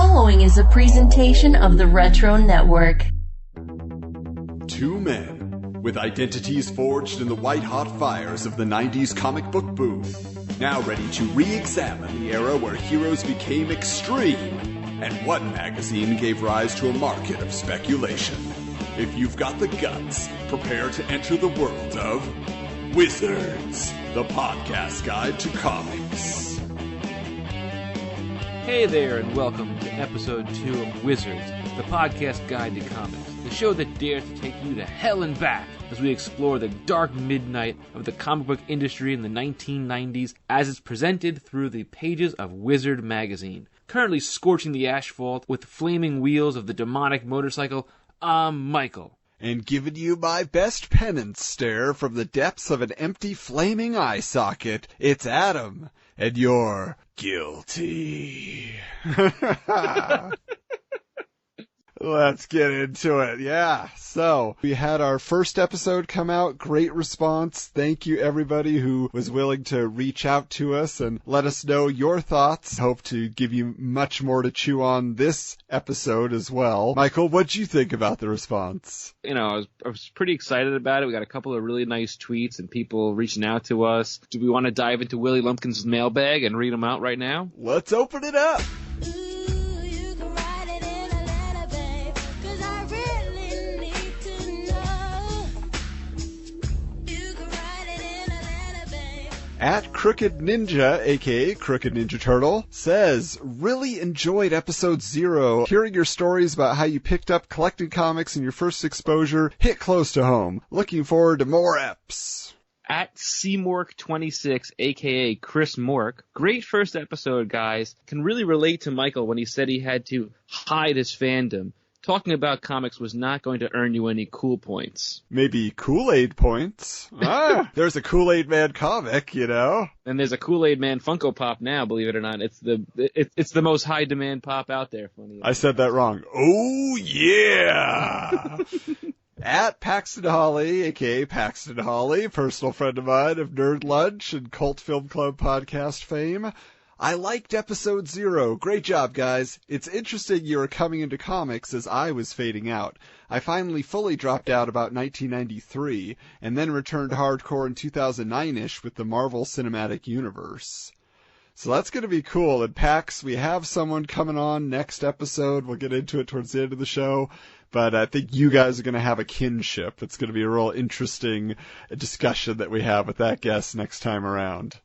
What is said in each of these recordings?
following is a presentation of the Retro Network. Two men with identities forged in the white-hot fires of the 90s comic book boom, now ready to re-examine the era where heroes became extreme and what magazine gave rise to a market of speculation. If you've got the guts, prepare to enter the world of Wizards, the podcast guide to comics. Hey there, and welcome to episode 2 of Wizards, the podcast guide to comics, the show that dares to take you to hell and back as we explore the dark midnight of the comic book industry in the 1990s as it's presented through the pages of Wizard magazine. Currently scorching the asphalt with flaming wheels of the demonic motorcycle, I'm Michael. And giving you my best penance stare from the depths of an empty flaming eye socket, it's Adam, and you're guilty. Let's get into it. Yeah. So we had our first episode come out. Great response. Thank you everybody who was willing to reach out to us and let us know your thoughts. Hope to give you much more to chew on this episode as well. Michael, what'd you think about the response? You know, I was pretty excited about it. We got a couple of really nice tweets and people reaching out to us. Do we want to dive into Willie Lumpkin's mailbag and read them out right now? Let's open it up. At Crooked Ninja, aka Crooked Ninja Turtle, says, really enjoyed episode 0. Hearing your stories about how you picked up collected comics in your first exposure hit close to home. Looking forward to more eps. At CMork26, aka Chris Mork, great first episode, guys. Can really relate to Michael when he said he had to hide his fandom. Talking about comics was not going to earn you any cool points. Maybe Kool-Aid points. There's a Kool-Aid Man comic, you know. And there's a Kool-Aid Man Funko Pop now, believe it or not. It's the most high demand pop out there. Funny. I said that wrong. Oh, yeah! At Paxton Holly, a.k.a. Paxton Holly, personal friend of mine of Nerd Lunch and Cult Film Club podcast fame, I liked episode 0. Great job, guys. It's interesting you were coming into comics as I was fading out. I finally fully dropped out about 1993, and then returned hardcore in 2009-ish with the Marvel Cinematic Universe. So that's going to be cool. And Pax, we have someone coming on next episode. We'll get into it towards the end of the show. But I think you guys are going to have a kinship. It's going to be a real interesting discussion that we have with that guest next time around.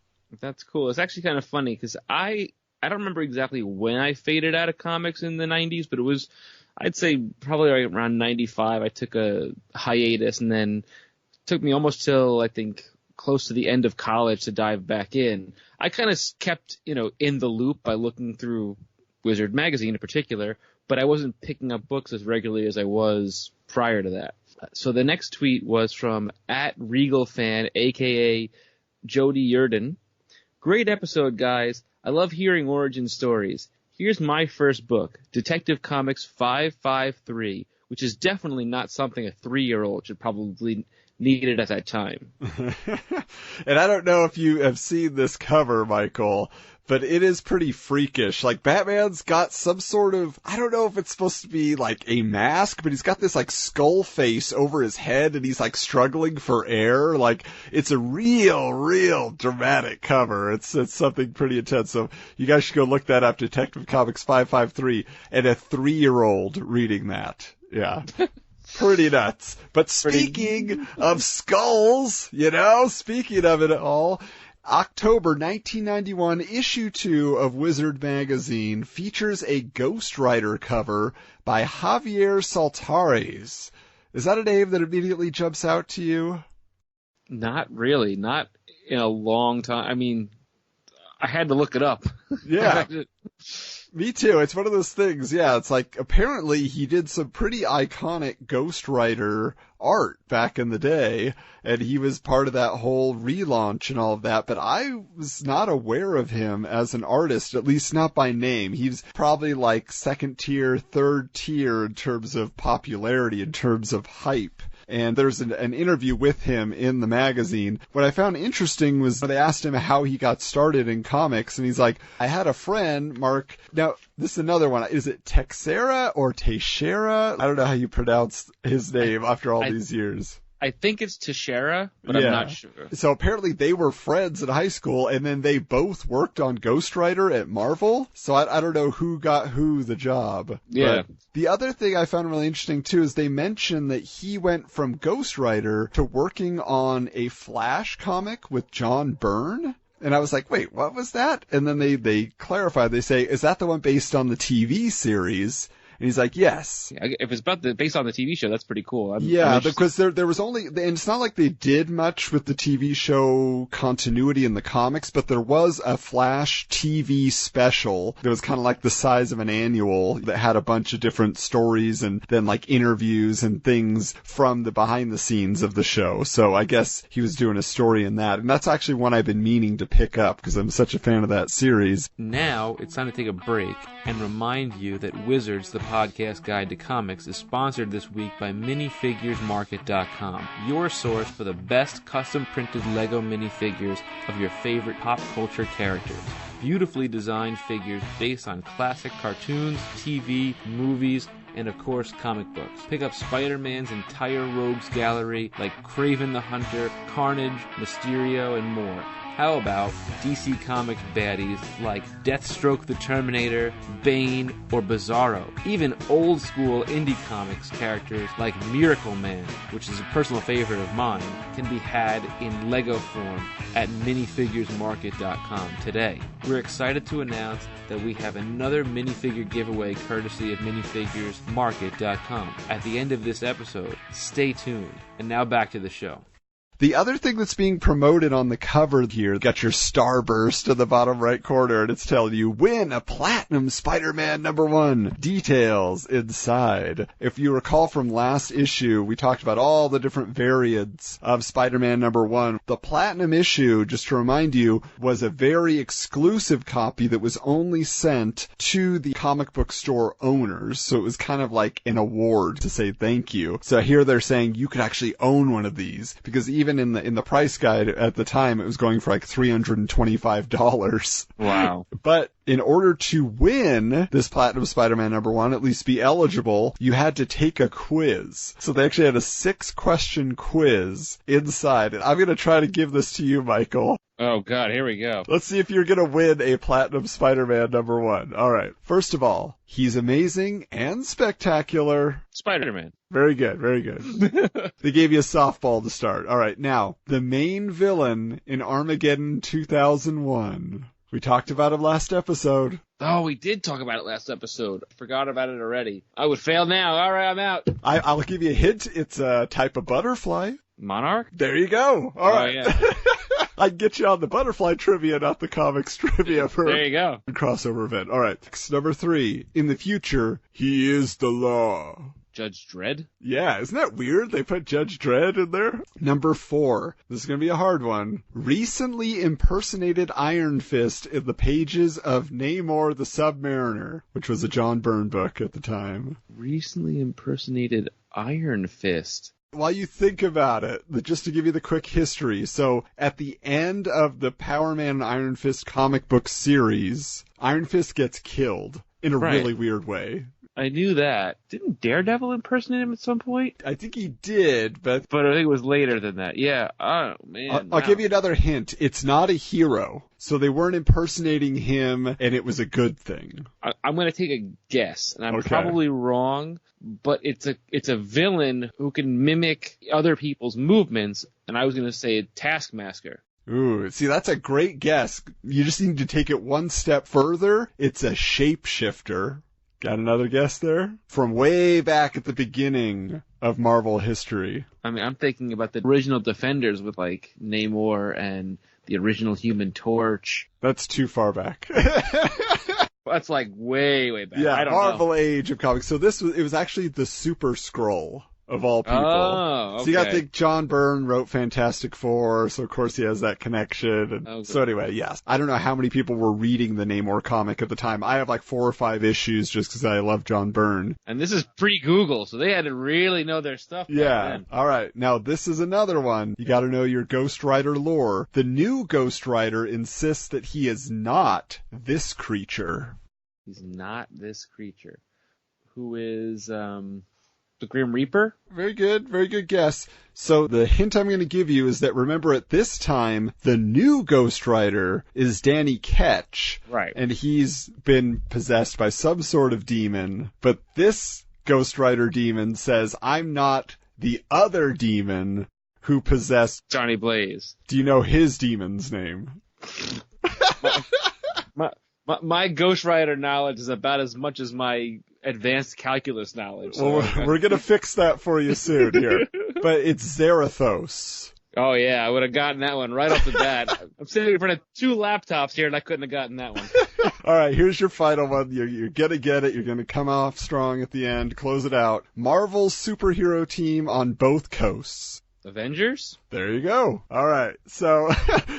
That's cool. It's actually kind of funny because I don't remember exactly when I faded out of comics in the 90s, but it was, I'd say probably right around 95. I took a hiatus, and then it took me almost till, I think, close to the end of college to dive back in. I kind of kept, in the loop by looking through Wizard magazine in particular, but I wasn't picking up books as regularly as I was prior to that. So the next tweet was from @RegalFan, a.k.a. Jody Yurden. Great episode, guys. I love hearing origin stories. Here's my first book, Detective Comics 553, which is definitely not something a 3-year-old should probably needed at that time. And I don't know if you have seen this cover, Michael, but it is pretty freakish. Like, Batman's got some sort of, I don't know if it's supposed to be like a mask, but he's got this like skull face over his head and he's like struggling for air. Like, it's a real dramatic cover. It's something pretty intense. So you guys should go look that up, Detective Comics 553, and a 3-year-old reading that. Yeah. Pretty nuts. But speaking of skulls, speaking of it all, October 1991, issue 2 of Wizard magazine features a Ghost Rider cover by Javier Saltares. Is that a name that immediately jumps out to you? Not really. Not in a long time. I mean, I had to look it up. Yeah. Me too. It's one of those things. Yeah, it's like apparently he did some pretty iconic Ghost Rider art back in the day, and he was part of that whole relaunch and all of that, but I was not aware of him as an artist, at least not by name. He's probably like second tier, third tier in terms of popularity, in terms of hype. and there's an interview with him in the magazine. What I found interesting was they asked him how he got started in comics, and he's like, I had a friend, Mark. Now, this is another one. Is it Texera or Teixeira? I don't know how you pronounce his name after all these years. I think it's Teixeira, but I'm not sure. So apparently they were friends in high school, and then they both worked on Ghost Rider at Marvel. So I don't know who got who the job. Yeah. But the other thing I found really interesting, too, is they mentioned that he went from Ghost Rider to working on a Flash comic with John Byrne. And I was like, wait, what was that? And then they clarify. They say, is that the one based on the TV series? And he's like, yes. Yeah, if it's based on the TV show, that's pretty cool. Because there was only, and it's not like they did much with the TV show continuity in the comics, but there was a Flash TV special that was kind of like the size of an annual that had a bunch of different stories and then like interviews and things from the behind the scenes of the show. So I guess he was doing a story in that. And that's actually one I've been meaning to pick up because I'm such a fan of that series. Now it's time to take a break and remind you that Wizards, the podcast guide to comics, is sponsored this week by minifiguresmarket.com, your source for the best custom printed Lego minifigures of your favorite pop culture characters. Beautifully designed figures based on classic cartoons, TV, movies, and of course comic books. Pick up Spider-Man's entire rogues gallery like Kraven the Hunter, Carnage, Mysterio, and more. How about DC Comics baddies like Deathstroke the Terminator, Bane, or Bizarro? Even old school indie comics characters like Miracle Man, which is a personal favorite of mine, can be had in Lego form at minifiguresmarket.com today. We're excited to announce that we have another minifigure giveaway courtesy of minifiguresmarket.com at the end of this episode. Stay tuned. And now back to the show. The other thing that's being promoted on the cover here, got your starburst in the bottom right corner, and it's telling you, win a Platinum Spider-Man #1. Details inside. If you recall from last issue, we talked about all the different variants of Spider-Man #1. The Platinum issue, just to remind you, was a very exclusive copy that was only sent to the comic book store owners, so it was kind of like an award to say thank you. So here they're saying you could actually own one of these, because even in the price guide at the time, it was going for like $325. Wow. But in order to win this Platinum Spider-Man #1, at least be eligible, you had to take a quiz. So they actually had a 6-question quiz inside. And I'm going to try to give this to you, Michael. Oh, God, here we go. Let's see if you're going to win a Platinum Spider-Man #1. All right. First of all, he's amazing and spectacular. Spider-Man. Very good, very good. They gave you a softball to start. All right, now, the main villain in Armageddon 2001. We talked about him last episode. Oh, we did talk about it last episode. I forgot about it already. I would fail now. All right, I'm out. I'll give you a hint. It's a type of butterfly. Monarch? There you go. All right. Yeah. I can get you on the butterfly trivia, not the comics trivia for there you go. Crossover event. All right. Number 3. In the future, he is the law. Judge Dredd? Yeah, isn't that weird? They put Judge Dredd in there. Number 4. This is going to be a hard one. Recently impersonated Iron Fist in the pages of Namor the Submariner, which was a John Byrne book at the time. Recently impersonated Iron Fist. While you think about it, just to give you the quick history, so at the end of the Power Man and Iron Fist comic book series, Iron Fist gets killed in a really weird way. I knew that. Didn't Daredevil impersonate him at some point? I think he did, but I think it was later than that. Yeah. Oh, man. I'll give you another hint. It's not a hero. So they weren't impersonating him, and it was a good thing. I'm going to take a guess, and I'm probably wrong, but it's a villain who can mimic other people's movements, and I was going to say Taskmaster. Ooh, see, that's a great guess. You just need to take it one step further. It's a shapeshifter. Got another guess there? From way back at the beginning of Marvel history. I mean, I'm thinking about the original Defenders with, like, Namor and the original Human Torch. That's too far back. That's, like, way, way back. Yeah, I don't Marvel know. Age of comics. So it was actually the Super Skrull. of all people. Oh, okay. So you got to think John Byrne wrote Fantastic Four, so of course he has that connection. And Okay. So anyway, yes. I don't know how many people were reading the Namor comic at the time. I have like 4 or 5 issues just because I love John Byrne. And this is pre-Google, so they had to really know their stuff back then. All right. Now this is another one. You got to know your Ghost Rider lore. The new Ghost Rider insists that he is not this creature. He's not this creature. Who is, the Grim Reaper? Very good guess. So the hint I'm going to give you is that remember at this time, the new Ghost Rider is Danny Ketch. Right. And he's been possessed by some sort of demon. But this Ghost Rider demon says, I'm not the other demon who possessed Johnny Blaze. Do you know his demon's name? My Ghost Rider knowledge is about as much as my advanced calculus knowledge. So. Well, we're going to fix that for you soon here. But it's Zarathos. Oh, yeah, I would have gotten that one right off the bat. I'm sitting in front of 2 laptops here, and I couldn't have gotten that one. All right, here's your final one. You're going to get it. You're going to come off strong at the end. Close it out. Marvel's superhero team on both coasts. Avengers? There you go. All right. So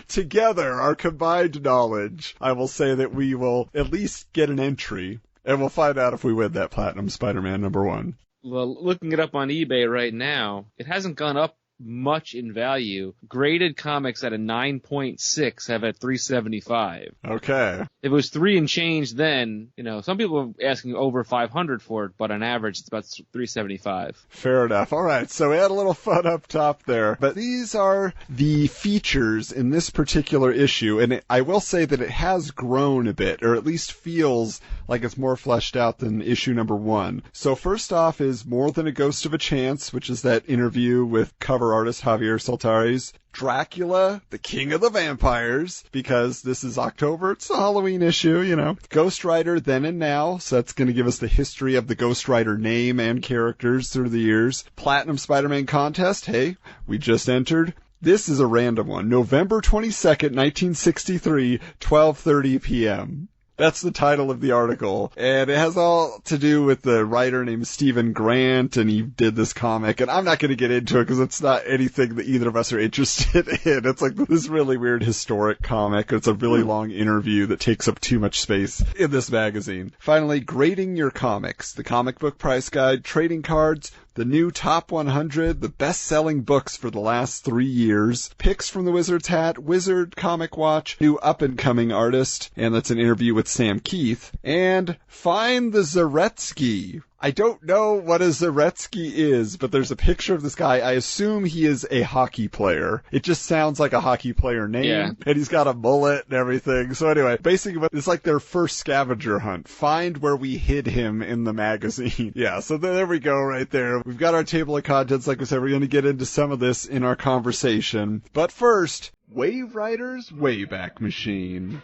together, our combined knowledge, I will say that we will at least get an entry, and we'll find out if we win that Platinum Spider-Man #1. Well, looking it up on eBay right now, it hasn't gone up much in value. Graded comics at a 9.6 have at $375. Okay. If it was 3 and change then, some people are asking over $500 for it, but on average it's about $375. Fair enough. All right, so we had a little fun up top there. But these are the features in this particular issue, and I will say that it has grown a bit, or at least feels like it's more fleshed out than issue #1. So first off is More Than a Ghost of a Chance, which is that interview with cover artist Javier Soltares. Dracula, the King of the Vampires, because this is October, it's a Halloween issue, Ghost Rider Then and Now, so that's going to give us the history of the Ghost Rider name and characters through the years. Platinum Spider-Man Contest, hey, we just entered. This is a random one. November 22nd, 1963, 12:30 p.m. That's the title of the article, and it has all to do with the writer named Stephen Grant, and he did this comic, and I'm not going to get into it because it's not anything that either of us are interested in. It's like this really weird historic comic. It's a really long interview that takes up too much space in this magazine. Finally, Grading Your Comics, the comic book price guide, trading cards, the new top 100, the best-selling books for the last 3 years, picks from the Wizard's Hat, Wizard Comic Watch, new up-and-coming artist, and that's an interview with Sam Keith, and Find the Zaretsky. I don't know what a Zaretsky is, but there's a picture of this guy. I assume he is a hockey player. It just sounds like a hockey player name. Yeah. And he's got a mullet and everything. So anyway, basically it's like their first scavenger hunt. Find where we hid him in the magazine. Yeah, so there we go right there. We've got our table of contents. Like I said, we're going to get into some of this in our conversation. But first, Wave Rider's Wayback Machine.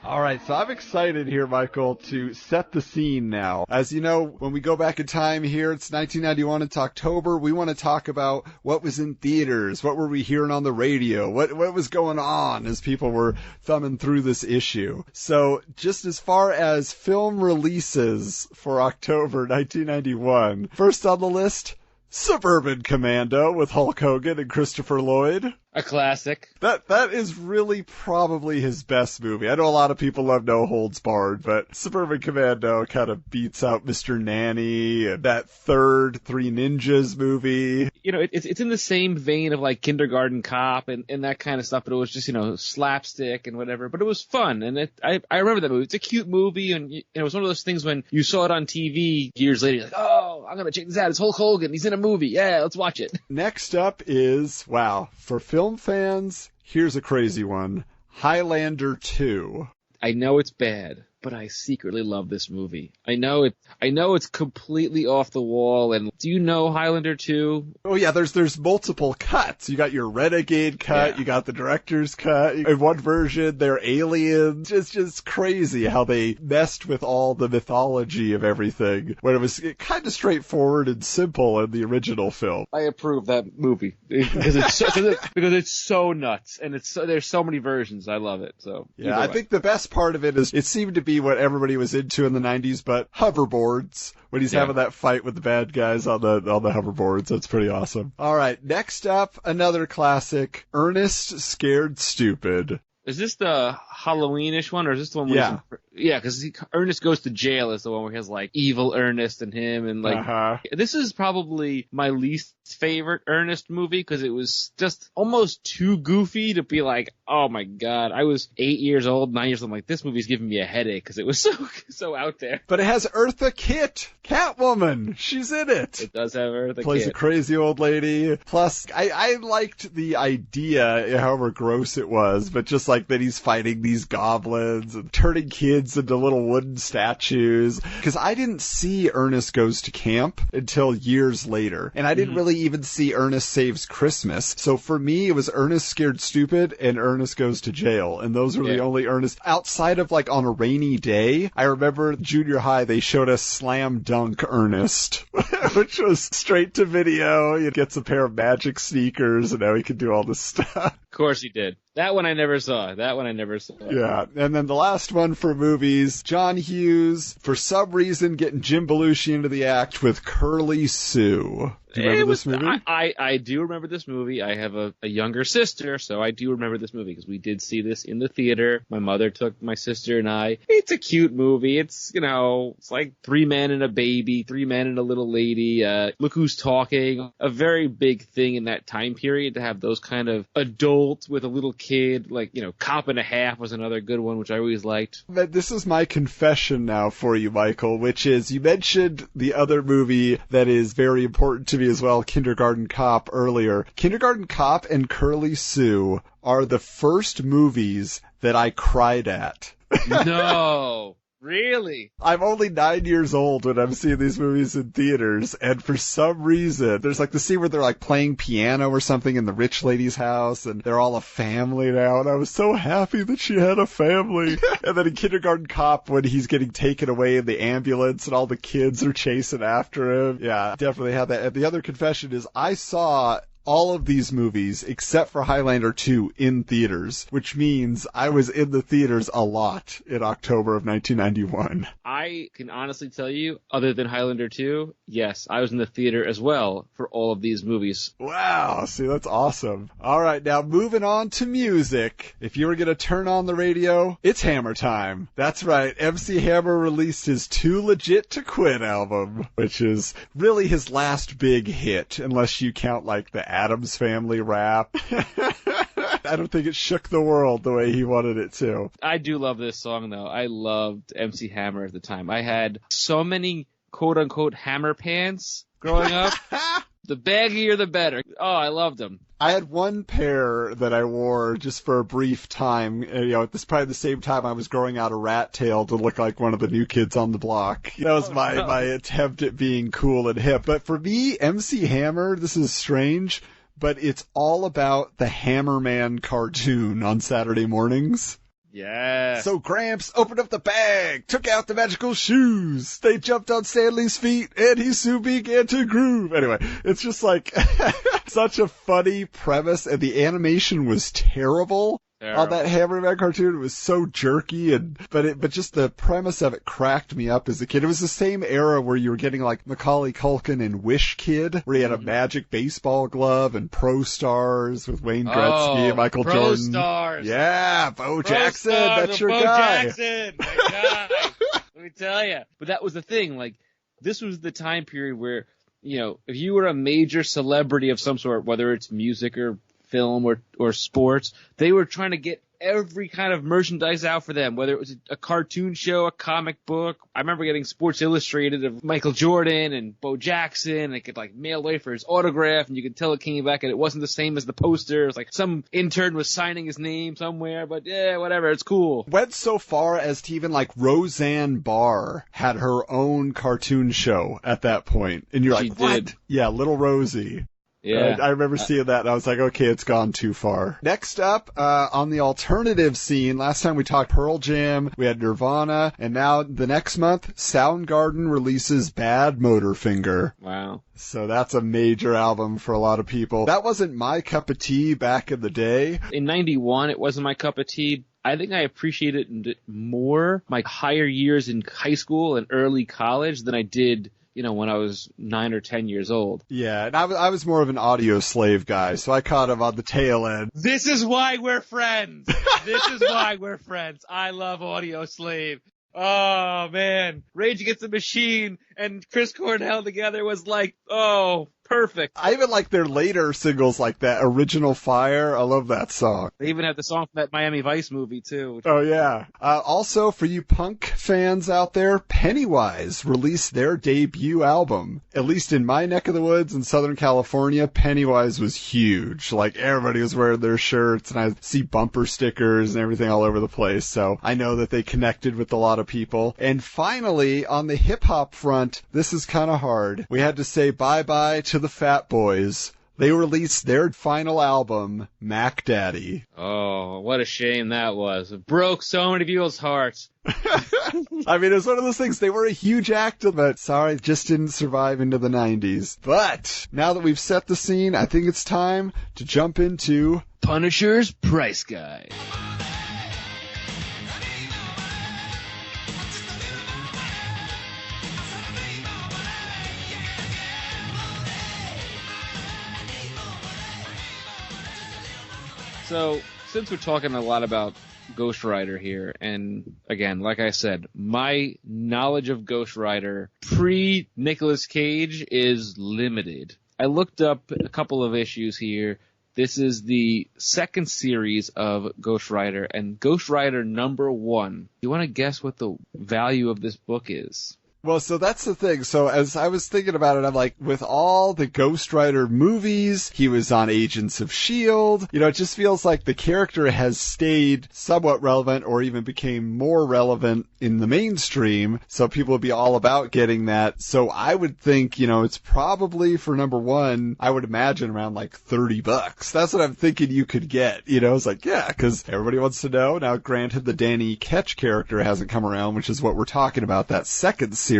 All right, so I'm excited here, Michael, to set the scene now. As you know, when we go back in time here, it's 1991, it's October. We want to talk about what was in theaters, what were we hearing on the radio, what was going on as people were thumbing through this issue. So just as far as film releases for October 1991, first on the list, Suburban Commando with Hulk Hogan and Christopher Lloyd. A classic. That is really probably his best movie. I know a lot of people love No Holds Barred, but Suburban Commando kind of beats out Mr. Nanny and that third Three Ninjas movie. It's in the same vein of like Kindergarten Cop and that kind of stuff, but it was just, slapstick and whatever. But it was fun, and I remember that movie. It's a cute movie, and it was one of those things when you saw it on TV years later, you're like, oh, I'm going to check this out. It's Hulk Hogan. He's in a movie. Yeah, let's watch it. Next up is, wow, for film fans, here's a crazy one. Highlander 2. I know it's bad, but I secretly love this movie. I know it's completely off the wall. And do you know Highlander 2? Oh yeah, there's multiple cuts. You got your Renegade cut, you got the director's cut. In one version, they're aliens. It's just crazy how they messed with all the mythology of everything when it was kind of straightforward and simple in the original film. I approve that movie because it's so nuts, and there's so many versions. I love it. So yeah, I think the best part of it is it seemed to be what everybody was into in the 90s, but hoverboards. When he's having that fight with the bad guys on the hoverboards. That's pretty awesome. All right, next up, another classic, Ernest Scared Stupid. Is this the Halloweenish one, or is this the one where because Ernest Goes to Jail is the one where he has like evil Ernest and him, and like this is probably my least favorite Ernest movie because it was just almost too goofy to be like, oh my god. I was 8 years old, 9 years old. I'm like, this movie's giving me a headache because it was so out there. But it has Eartha Kitt, Catwoman. She's in it. It does have Eartha Kitt. Plays a crazy old lady. Plus, I liked the idea, however gross it was, but just like that he's fighting these goblins and turning kids into little wooden statues. Because I didn't see Ernest Goes to Camp until years later. And I didn't really even see Ernest Saves Christmas. So for me, it was Ernest Scared Stupid and Ernest Goes to Jail. And those were the only Ernest. Outside of like On a Rainy Day, I remember junior high, they showed us Slam Dunk Ernest, which was straight to video. He gets a pair of magic sneakers and now he can do all this stuff. Of course he did. That one I never saw. Yeah. And then the last one for movies, John Hughes, for some reason, getting Jim Belushi into the act with Curly Sue. Do you remember this movie? I do remember this movie. I have a younger sister, so I do remember this movie because we did see this in the theater. My mother took my sister and I. It's a cute movie. It's, it's like 3 men and a baby, 3 men and a little lady. Look Who's Talking. A very big thing in that time period to have those kind of adults with a little kid. Like, Cop and a Half was another good one, which I always liked. But this is my confession now for you, Michael, which is you mentioned the other movie that is very important to me as well, Kindergarten Cop, earlier. Kindergarten Cop and Curly Sue are the first movies that I cried at. No. Really? I'm only 9 years old when I'm seeing these movies in theaters, and for some reason, there's like the scene where they're like playing piano or something in the rich lady's house, and they're all a family now, and I was so happy that she had a family. And then in Kindergarten Cop, when he's getting taken away in the ambulance and all the kids are chasing after him. Yeah, definitely had that. And the other confession is I saw all of these movies, except for Highlander 2, in theaters, which means I was in the theaters a lot in October of 1991. I can honestly tell you, other than Highlander 2, yes, I was in the theater as well for all of these movies. Wow, see, that's awesome. All right, now moving on to music. If you were going to turn on the radio, it's Hammer time. That's right, MC Hammer released his Too Legit to Quit album, which is really his last big hit, unless you count like the Addams Family rap. I don't think it shook the world the way he wanted it to. I do love this song, though. I loved MC Hammer at the time. I had so many quote-unquote Hammer pants growing up. The baggier, the better. Oh, I loved them. I had one pair that I wore just for a brief time. At this probably the same time I was growing out a rat tail to look like one of the new kids on the block. That was my attempt at being cool and hip. But for me, MC Hammer, this is strange, but it's all about the Hammerman cartoon on Saturday mornings. Yeah. So Gramps opened up the bag, took out the magical shoes. They jumped on Stanley's feet, and he soon began to groove. Anyway, it's just like such a funny premise, and the animation was terrible. On that Hammerman cartoon. It was so jerky, but just the premise of it cracked me up as a kid. It was the same era where you were getting like Macaulay Culkin and Wish Kid, where he had a magic baseball glove, and Pro Stars with Wayne Gretzky and Michael Jordan. Pro Stars. Yeah, Bo Jackson, Stars, that's your Bo guy. Jackson, my guy. Let me tell you. But that was the thing. Like, this was the time period where, if you were a major celebrity of some sort, whether it's music or film or sports, they were trying to get every kind of merchandise out for them, whether it was a cartoon show, a comic book. I remember getting Sports Illustrated of Michael Jordan and Bo Jackson. It could like mail away for his autograph, and you could tell it came back and it wasn't the same as the poster. It was like some intern was signing his name somewhere, but yeah, whatever, it's cool. Went so far as to even like Roseanne Barr had her own cartoon show at that point. And you're like, what? Yeah, Little Rosie. Yeah. I remember seeing that, and I was like, okay, it's gone too far. Next up, on the alternative scene, last time we talked Pearl Jam, we had Nirvana, and now the next month, Soundgarden releases Bad Motorfinger. Wow. So that's a major album for a lot of people. That wasn't my cup of tea back in the day. In 91, it wasn't my cup of tea. I think I appreciated it more my higher years in high school and early college than I did, you know, when I was 9 or 10 years old. Yeah, and I was more of an Audio Slave guy, so I caught him on the tail end. This is why we're friends. This is why we're friends. I love Audio Slave. Oh, man. Rage Against the Machine and Chris Cornell together was like, oh, perfect. I even like their later singles like that, Original Fire. I love that song. They even have the song from that Miami Vice movie, too. Oh, yeah. Also, for you punk fans out there, Pennywise released their debut album. At least in my neck of the woods in Southern California, Pennywise was huge. Like, everybody was wearing their shirts, and I see bumper stickers and everything all over the place. So I know that they connected with a lot of people. And finally, on the hip-hop front, this is kind of hard. We had to say bye-bye to the Fat Boys. They released their final album, Mac Daddy. Oh, what a shame that was. It broke so many people's hearts. I mean, it was one of those things. They were a huge act, but sorry, just didn't survive into the 90s. But now that we've set the scene, I think it's time to jump into Punisher's Price Guide. So, since we're talking a lot about Ghost Rider here, and again, like I said, my knowledge of Ghost Rider pre-Nicolas Cage is limited. I looked up a couple of issues here. This is the second series of Ghost Rider, and Ghost Rider #1. You want to guess what the value of this book is? Well, so that's the thing. So as I was thinking about it, I'm like, with all the Ghost Rider movies, he was on Agents of S.H.I.E.L.D. You know, it just feels like the character has stayed somewhat relevant or even became more relevant in the mainstream. So people would be all about getting that. So I would think, you know, it's probably for #1, I would imagine around like $30. That's what I'm thinking you could get. You know, it's like, yeah, because everybody wants to know. Now, granted, the Danny Ketch character hasn't come around, which is what we're talking about, that second series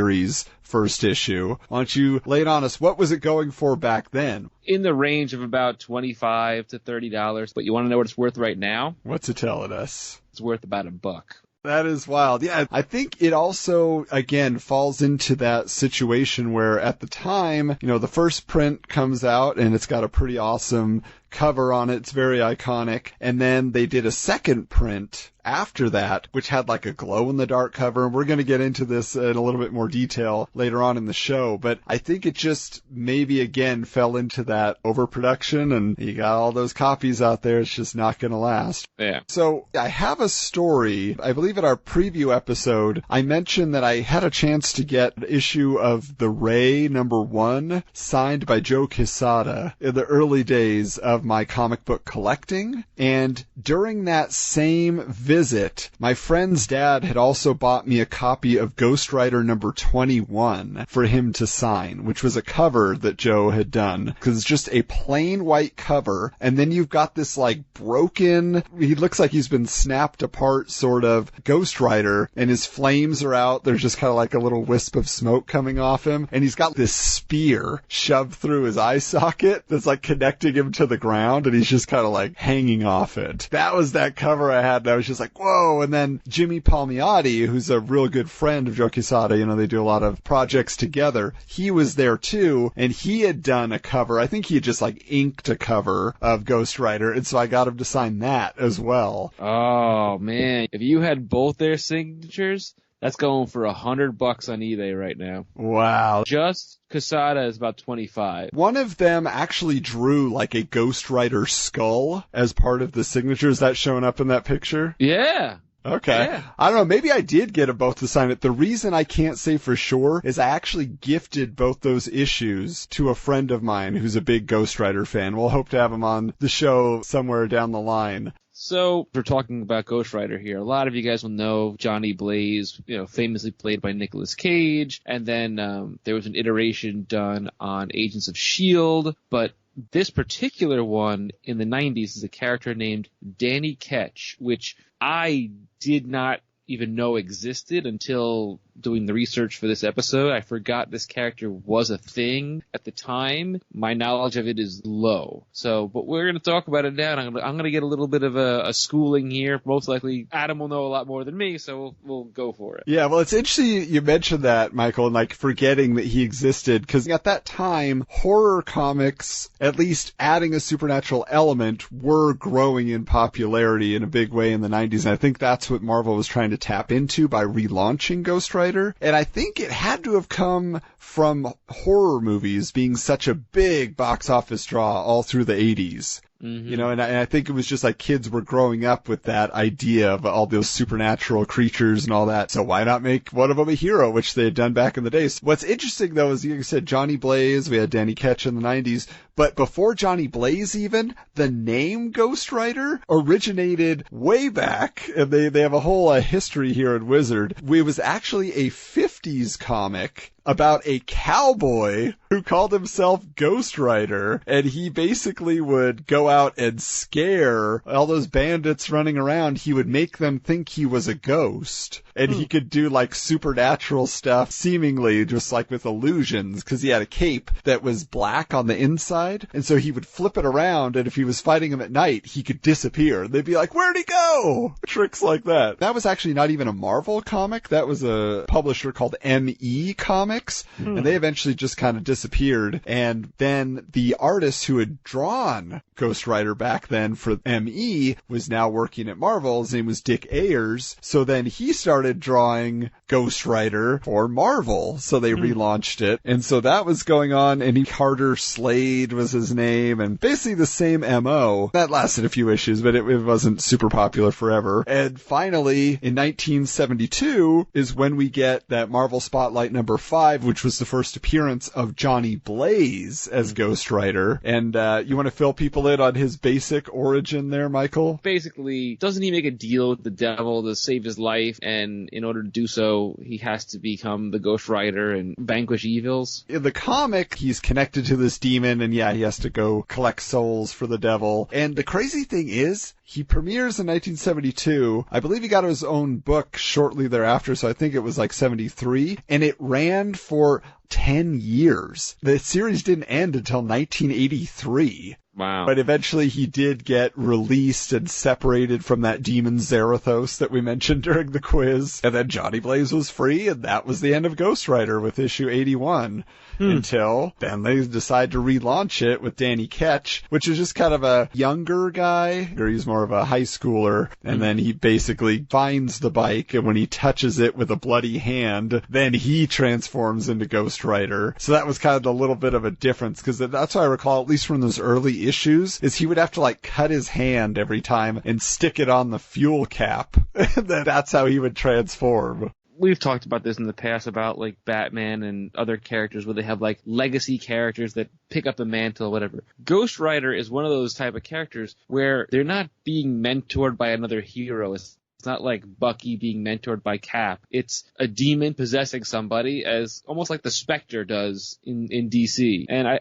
first issue. Why don't you lay it on us? What was it going for back then? In the range of about $25 to $30. But you want to know what it's worth right now? What's it telling us? It's worth about $1. That is wild. Yeah, I think it also, again, falls into that situation where at the time, you know, the first print comes out and it's got a pretty awesome cover on it. It's very iconic. And then they did a second print after that, which had like a glow-in-the-dark cover. And we're going to get into this in a little bit more detail later on in the show. But I think it just maybe, again, fell into that overproduction. And you got all those copies out there. It's just not going to last. Yeah. So I have a story. I believe in our preview episode, I mentioned that I had a chance to get an issue of The Ray #1 signed by Joe Quesada in the early days of my comic book collecting. And during that same visit, my friend's dad had also bought me a copy of Ghost Rider #21 for him to sign, which was a cover that Joe had done. Because it's just a plain white cover, and then you've got this like broken, he looks like he's been snapped apart sort of Ghost Rider, and his flames are out. There's just kind of like a little wisp of smoke coming off him, and he's got this spear shoved through his eye socket that's like connecting him to the ground, and he's just kind of like hanging off it. That was that cover I had, and I was just like, whoa. And then Jimmy Palmiotti, who's a real good friend of Joe Quesada, you know, they do a lot of projects together, he was there too, and he had done a cover. I think he had just like inked a cover of Ghost Rider, and so I got him to sign that as well. Oh man, if you had both their signatures, That's going for $100 on eBay right now. Wow. Just Quesada is about 25. One of them actually drew like a Ghost Rider skull as part of the signature. Is that showing up in that picture? Yeah. Okay. Yeah. I don't know. Maybe I did get them both to sign it. The reason I can't say for sure is I actually gifted both those issues to a friend of mine who's a big Ghost Rider fan. We'll hope to have him on the show somewhere down the line. So we're talking about Ghost Rider here. A lot of you guys will know Johnny Blaze, famously played by Nicolas Cage. And then there was an iteration done on Agents of S.H.I.E.L.D., but this particular one in the 90s is a character named Danny Ketch, which I did not even know existed until doing the research for this episode. I forgot this character was a thing at the time. My knowledge of it is low. But we're going to talk about it now. And I'm going to get a little bit of a schooling here. Most likely Adam will know a lot more than me, so we'll go for it. Yeah, well, it's interesting you mentioned that, Michael, and like forgetting that he existed, because at that time, horror comics, at least adding a supernatural element, were growing in popularity in a big way in the 90s. And I think that's what Marvel was trying to tap into by relaunching Ghost Rider. And I think it had to have come from horror movies being such a big box office draw all through the 80s. Mm-hmm. And I think it was just like kids were growing up with that idea of all those supernatural creatures and all that. So why not make one of them a hero, which they had done back in the days. What's interesting, though, is you said Johnny Blaze, we had Danny Ketch in the 90s. But before Johnny Blaze even, the name Ghost Rider originated way back. And they have a whole history here at Wizard. It was actually a 50s comic about a cowboy who called himself Ghost Rider, and he basically would go out and scare all those bandits running around. He would make them think he was a ghost, and he could do like supernatural stuff, seemingly just like with illusions, because he had a cape that was black on the inside, and so he would flip it around, and if he was fighting them at night, he could disappear. They'd be like, "Where'd he go?" Tricks like that. That was actually not even a Marvel comic. That was a publisher called ME Comics. And they eventually just kind of disappeared. And then the artist who had drawn Ghost Rider back then for ME was now working at Marvel. His name was Dick Ayers. So then he started drawing Ghost Rider for Marvel. So they relaunched it. And so that was going on. And Carter Slade was his name. And basically the same MO. That lasted a few issues, but it wasn't super popular forever. And finally, in 1972 is when we get that Marvel Spotlight number 5, which was the first appearance of Johnny Blaze as Ghost Rider. And you want to fill people in on his basic origin there, Michael? Basically, doesn't he make a deal with the devil to save his life? And in order to do so, he has to become the Ghost Rider and vanquish evils? In the comic, he's connected to this demon, and yeah, he has to go collect souls for the devil. And the crazy thing is, he premieres in 1972. I believe he got his own book shortly thereafter, so I think it was like 73. And it ran for 10 years. The series didn't end until 1983. Wow. But eventually he did get released and separated from that demon Zarathos that we mentioned during the quiz. And then Johnny Blaze was free, and that was the end of Ghost Rider with issue 81. Until then they decide to relaunch it with Danny Ketch, which is just kind of a younger guy, or he's more of a high schooler, and then he basically finds the bike, and when he touches it with a bloody hand, then he transforms into Ghost Rider. So that was kind of a little bit of a difference, because that's what I recall, at least from those early issues, is he would have to like cut his hand every time and stick it on the fuel cap. And then that's how he would transform. We've talked about this in the past about like Batman and other characters where they have like legacy characters that pick up the mantle or whatever. Ghost Rider is one of those type of characters where they're not being mentored by another hero. It's not like Bucky being mentored by Cap. It's a demon possessing somebody, as almost like the Spectre does in DC. And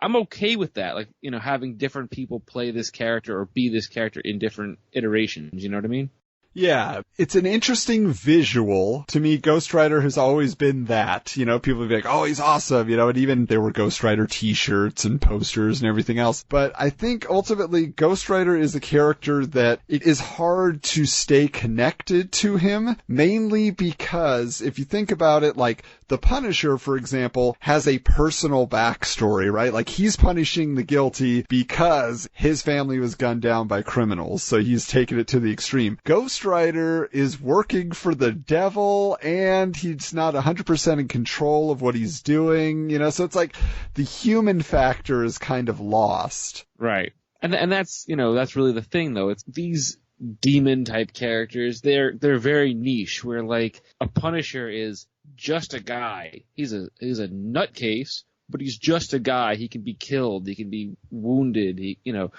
I'm okay with that, like, having different people play this character or be this character in different iterations, you know what I mean? Yeah, it's an interesting visual. To me, Ghost Rider has always been that. People would be like, oh, he's awesome, and even there were Ghost Rider t-shirts and posters and everything else. But I think ultimately Ghost Rider is a character that it is hard to stay connected to him, mainly because if you think about it, like the Punisher, for example, has a personal backstory, right? Like he's punishing the guilty because his family was gunned down by criminals, so he's taken it to the extreme. Ghost Ghost Rider is working for the devil and he's not 100% in control of what he's doing, so it's like the human factor is kind of lost. Right. And that's, that's really the thing though. It's these demon type characters, they're very niche, where like a Punisher is just a guy. He's a nutcase, but he's just a guy. He can be killed. He can be wounded.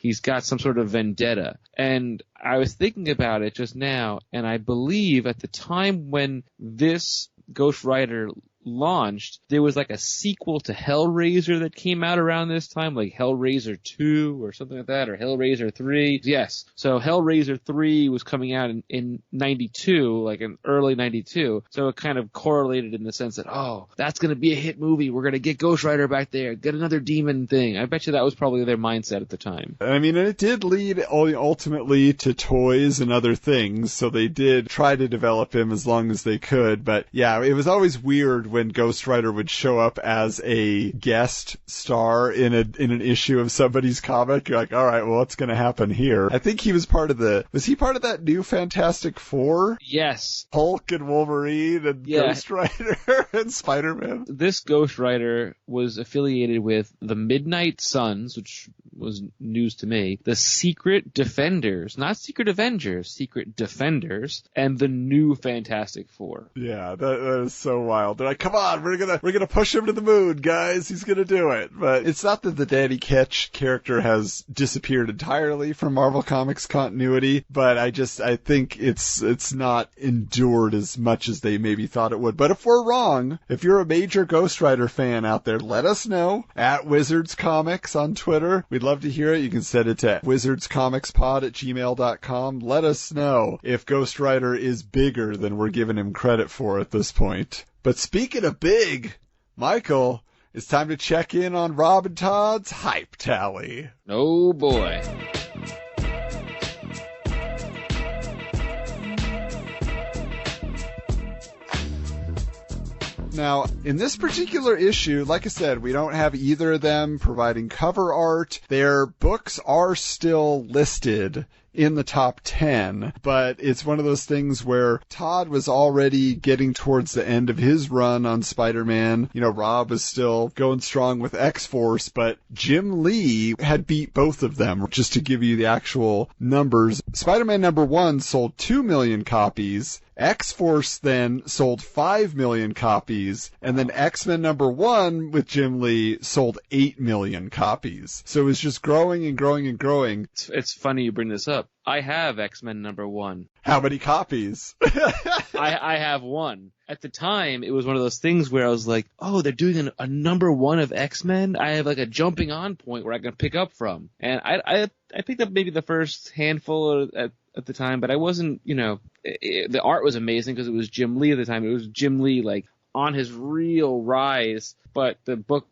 He's got some sort of vendetta. And I was thinking about it just now, and I believe at the time when this Ghost Rider launched, there was like a sequel to Hellraiser that came out around this time, like Hellraiser 2 or something like that, or Hellraiser 3. Yes. So Hellraiser 3 was coming out in 92, like in early 92. So it kind of correlated in the sense that, oh, that's going to be a hit movie. We're going to get Ghost Rider back there, get another demon thing. I bet you that was probably their mindset at the time. I mean, and it did lead ultimately to toys and other ththings. So they did try to develop him as long as they could. But yeah, it was always weird when Ghost Rider would show up as a guest star in an issue of somebody's comic. You're like, all right, well, what's going to happen here? I think he was was he part of that new Fantastic Four? Yes. Hulk and Wolverine and Ghost Rider and Spider-Man. This Ghost Rider was affiliated with the Midnight Suns, which was news to me, the Secret Defenders, not Secret Avengers, Secret Defenders, and the new Fantastic Four. Yeah, that is so wild. They're like, come on, we're gonna push him to the moon, guys. He's gonna do it. But it's not that the Danny Ketch character has disappeared entirely from Marvel Comics continuity, but I think it's not endured as much as they maybe thought it would. But if we're wrong, if you're a major Ghost Rider fan out there, let us know at Wizards Comics on Twitter. We'd love to hear it. You can send it to wizardscomicspod@gmail.com. Let us know if Ghost Rider is bigger than we're giving him credit for at this point. But speaking of big, Michael, it's time to check in on Rob and Todd's hype tally. Oh boy. Now, in this particular issue, like I said, we don't have either of them providing cover art. Their books are still listed in the top 10, but it's one of those things where Todd was already getting towards the end of his run on Spider-Man. Rob was still going strong with X-Force, but Jim Lee had beat both of them. Just to give you the actual numbers, Spider-Man #1 sold 2 million copies. X-Force then sold 5 million copies, and then X-Men #1 with Jim Lee sold 8 million copies. So it was just growing and growing and growing. It's funny you bring this up. I have X-Men #1. How many copies? I have one. At the time, it was one of those things where I was like, oh, they're doing a #1 of X-Men? I have like a jumping on point where I can pick up from. And I picked up maybe the first handful at the time, but I wasn't, the art was amazing because it was Jim Lee at the time. It was Jim Lee like on his real rise, but the book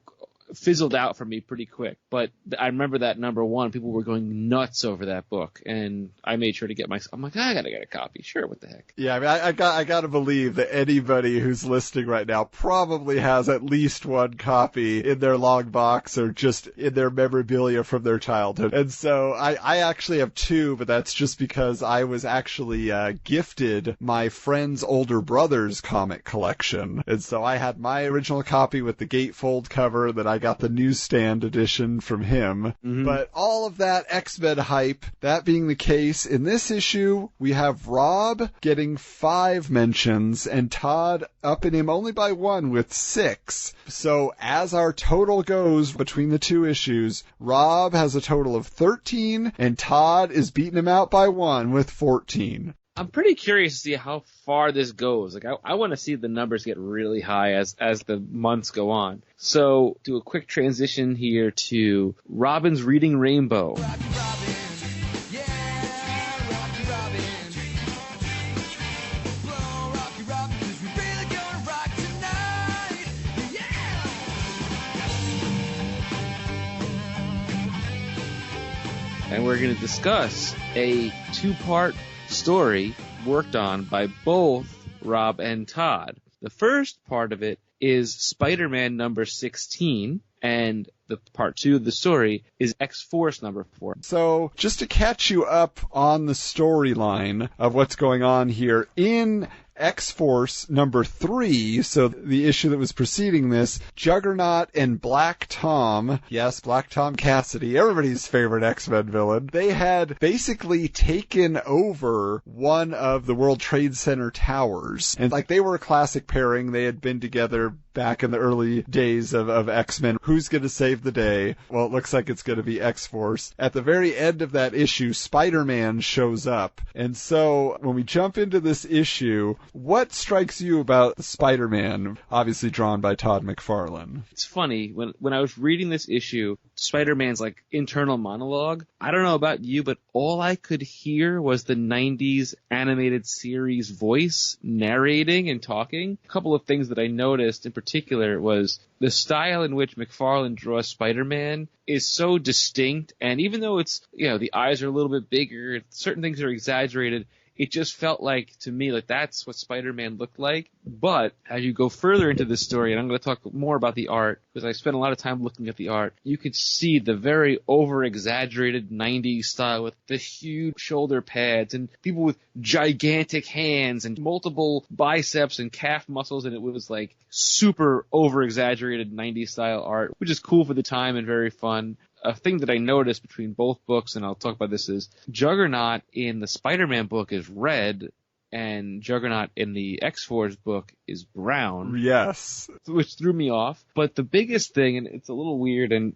fizzled out for me pretty quick. But I remember that #1, people were going nuts over that book, and I made sure to get I'm like, I gotta get a copy. Sure, what the heck? Yeah, I mean, I gotta believe that anybody who's listening right now probably has at least one copy in their long box or just in their memorabilia from their childhood. And so I actually have 2, but that's just because I was actually gifted my friend's older brother's comic collection. And so I had my original copy with the gatefold cover that I got the newsstand edition from him. Mm-hmm. But all of that X-Men hype, that being the case, in this issue, we have Rob getting 5 mentions and Todd upping him only by 1 with 6. So as our total goes between the 2 issues, Rob has a total of 13 and Todd is beating him out by 1 with 14. I'm pretty curious to see how far this goes. Like, I want to see the numbers get really high as the months go on. So, do a quick transition here to Robin's Reading Rainbow. Rocky Robin, yeah, Rocky Robin. Blow, Rocky Robin, 'cause we really gonna rock tonight, yeah. And we're going to discuss a 2-part story worked on by both Rob and Todd. The first part of it is Spider-Man #16, And the part 2 of the story is X-Force number 4. So just to catch you up on the storyline of what's going on here, in X-Force number 3, so the issue that was preceding this, Juggernaut and Black Tom, yes, Black Tom Cassidy, everybody's favorite X-Men villain, they had basically taken over one of the World Trade Center towers. And like, they were a classic pairing. They had been together back in the early days of X-Men. Who's going to save the day? Well, it looks like it's going to be X-Force. At the very end of that issue, Spider-Man shows up. And so when we jump into this issue, what strikes you about Spider-Man, obviously drawn by Todd McFarlane? It's funny, when I was reading this issue, Spider-Man's like internal monologue, I don't know about you, but all I could hear was the 90s animated series voice narrating and talking. A couple of things that I noticed in particular was the style in which McFarlane draws Spider-Man is so distinct, and even though it's, the eyes are a little bit bigger, certain things are exaggerated, it just felt like, to me, like that's what Spider-Man looked like. But as you go further into this story, and I'm going to talk more about the art, because I spent a lot of time looking at the art, you could see the very over-exaggerated 90s style with the huge shoulder pads and people with gigantic hands and multiple biceps and calf muscles, and it was like super over-exaggerated 90s style art, which is cool for the time and very fun. A thing that I noticed between both books, and I'll talk about this, is Juggernaut in the Spider-Man book is red, and Juggernaut in the X-Force book is brown. Yes. Which threw me off. But the biggest thing, and it's a little weird, and,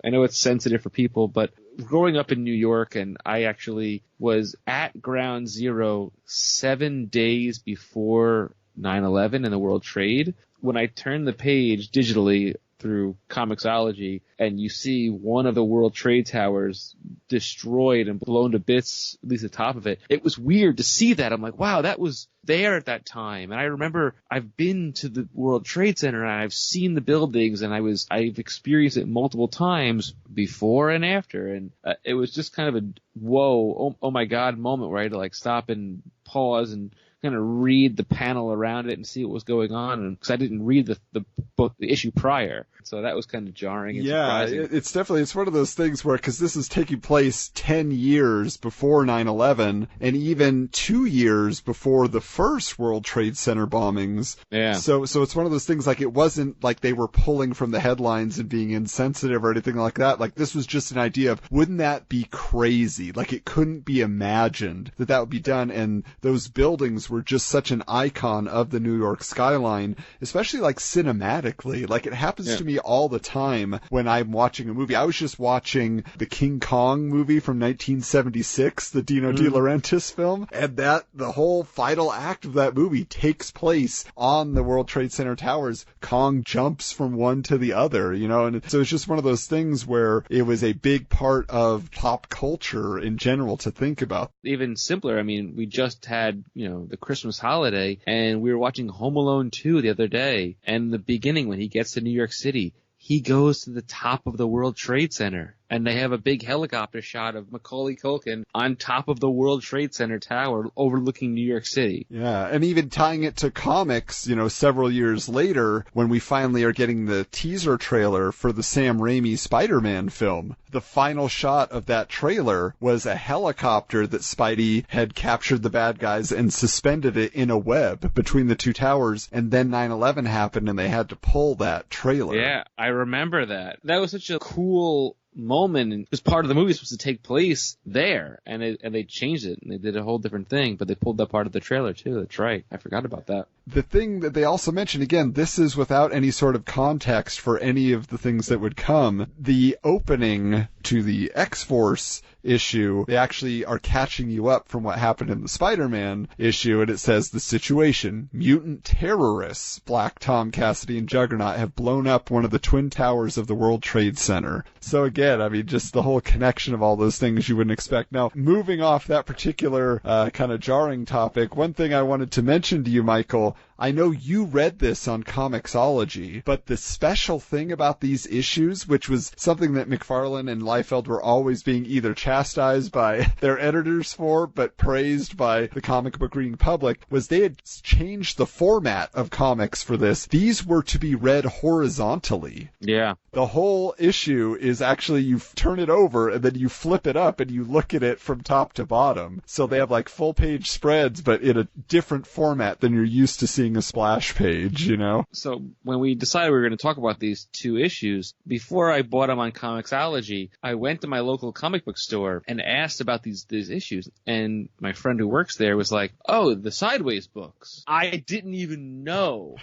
I know it's sensitive for people, but growing up in New York, and I actually was at Ground Zero 7 days before 9/11 and the World Trade. When I turned the page digitally through Comixology, and you see one of the World Trade Towers destroyed and blown to bits, at least the top of it. It was weird to see that. I'm like, wow, that was there at that time. And I remember I've been to the World Trade Center and I've seen the buildings, and I've experienced it multiple times before and after. And it was just kind of a whoa, oh my God moment where I had to like stop and pause and kind of read the panel around it and see what was going on, because I didn't read the book, the issue prior. So that was kind of jarring and surprising. It's one of those things where, because this is taking place 10 years before 9/11 and even 2 years before the first World Trade Center bombings. Yeah. So it's one of those things, like, it wasn't like they were pulling from the headlines and being insensitive or anything like that. Like, this was just an idea of, wouldn't that be crazy? Like, it couldn't be imagined that would be done. And those buildings were just such an icon of the New York skyline, especially like cinematically. Like, it happens to me all the time when I'm watching a movie. I was just watching the King Kong movie from 1976, the Dino De Laurentiis film, and the whole final act of that movie takes place on the World Trade Center towers. Kong jumps from one to the other, and so it's just one of those things where it was a big part of pop culture in general to think about. Even simpler, I mean, we just had, the Christmas holiday, and we were watching Home Alone 2 the other day, and the beginning, when he gets to New York City, he goes to the top of the World Trade Center, and they have a big helicopter shot of Macaulay Culkin on top of the World Trade Center tower overlooking New York City. Yeah, and even tying it to comics, several years later, when we finally are getting the teaser trailer for the Sam Raimi Spider-Man film, the final shot of that trailer was a helicopter that Spidey had captured the bad guys and suspended it in a web between the two towers, and then 9/11 happened and they had to pull that trailer. Yeah, I remember that. That was such a cool moment, and because part of the movie was supposed to take place there, and they changed it and they did a whole different thing, but they pulled that part of the trailer too. That's right, I forgot about that. The thing that they also mentioned, again, this is without any sort of context for any of the things that would come. The opening to the X-Force issue, they actually are catching you up from what happened in the Spider-Man issue, and it says the situation: mutant terrorists, Black Tom Cassidy and Juggernaut, have blown up one of the twin towers of the World Trade Center. So again, I mean, just the whole connection of all those things you wouldn't expect. Now, moving off that particular kind of jarring topic, one thing I wanted to mention to you, Michael, I know you read this on Comixology, but the special thing about these issues, which was something that McFarlane and Liefeld were always being either challenged chastised by their editors for, but praised by the comic book reading public, was they had changed the format of comics for this. These were to be read horizontally. Yeah. The whole issue is actually you turn it over and then you flip it up and you look at it from top to bottom. So they have like full page spreads, but in a different format than you're used to seeing a splash page, you know? So when we decided we were going to talk about these two issues, before I bought them on Comixology, I went to my local comic book store and asked about these issues. And my friend who works there was like, oh, the Sideways books. I didn't even know.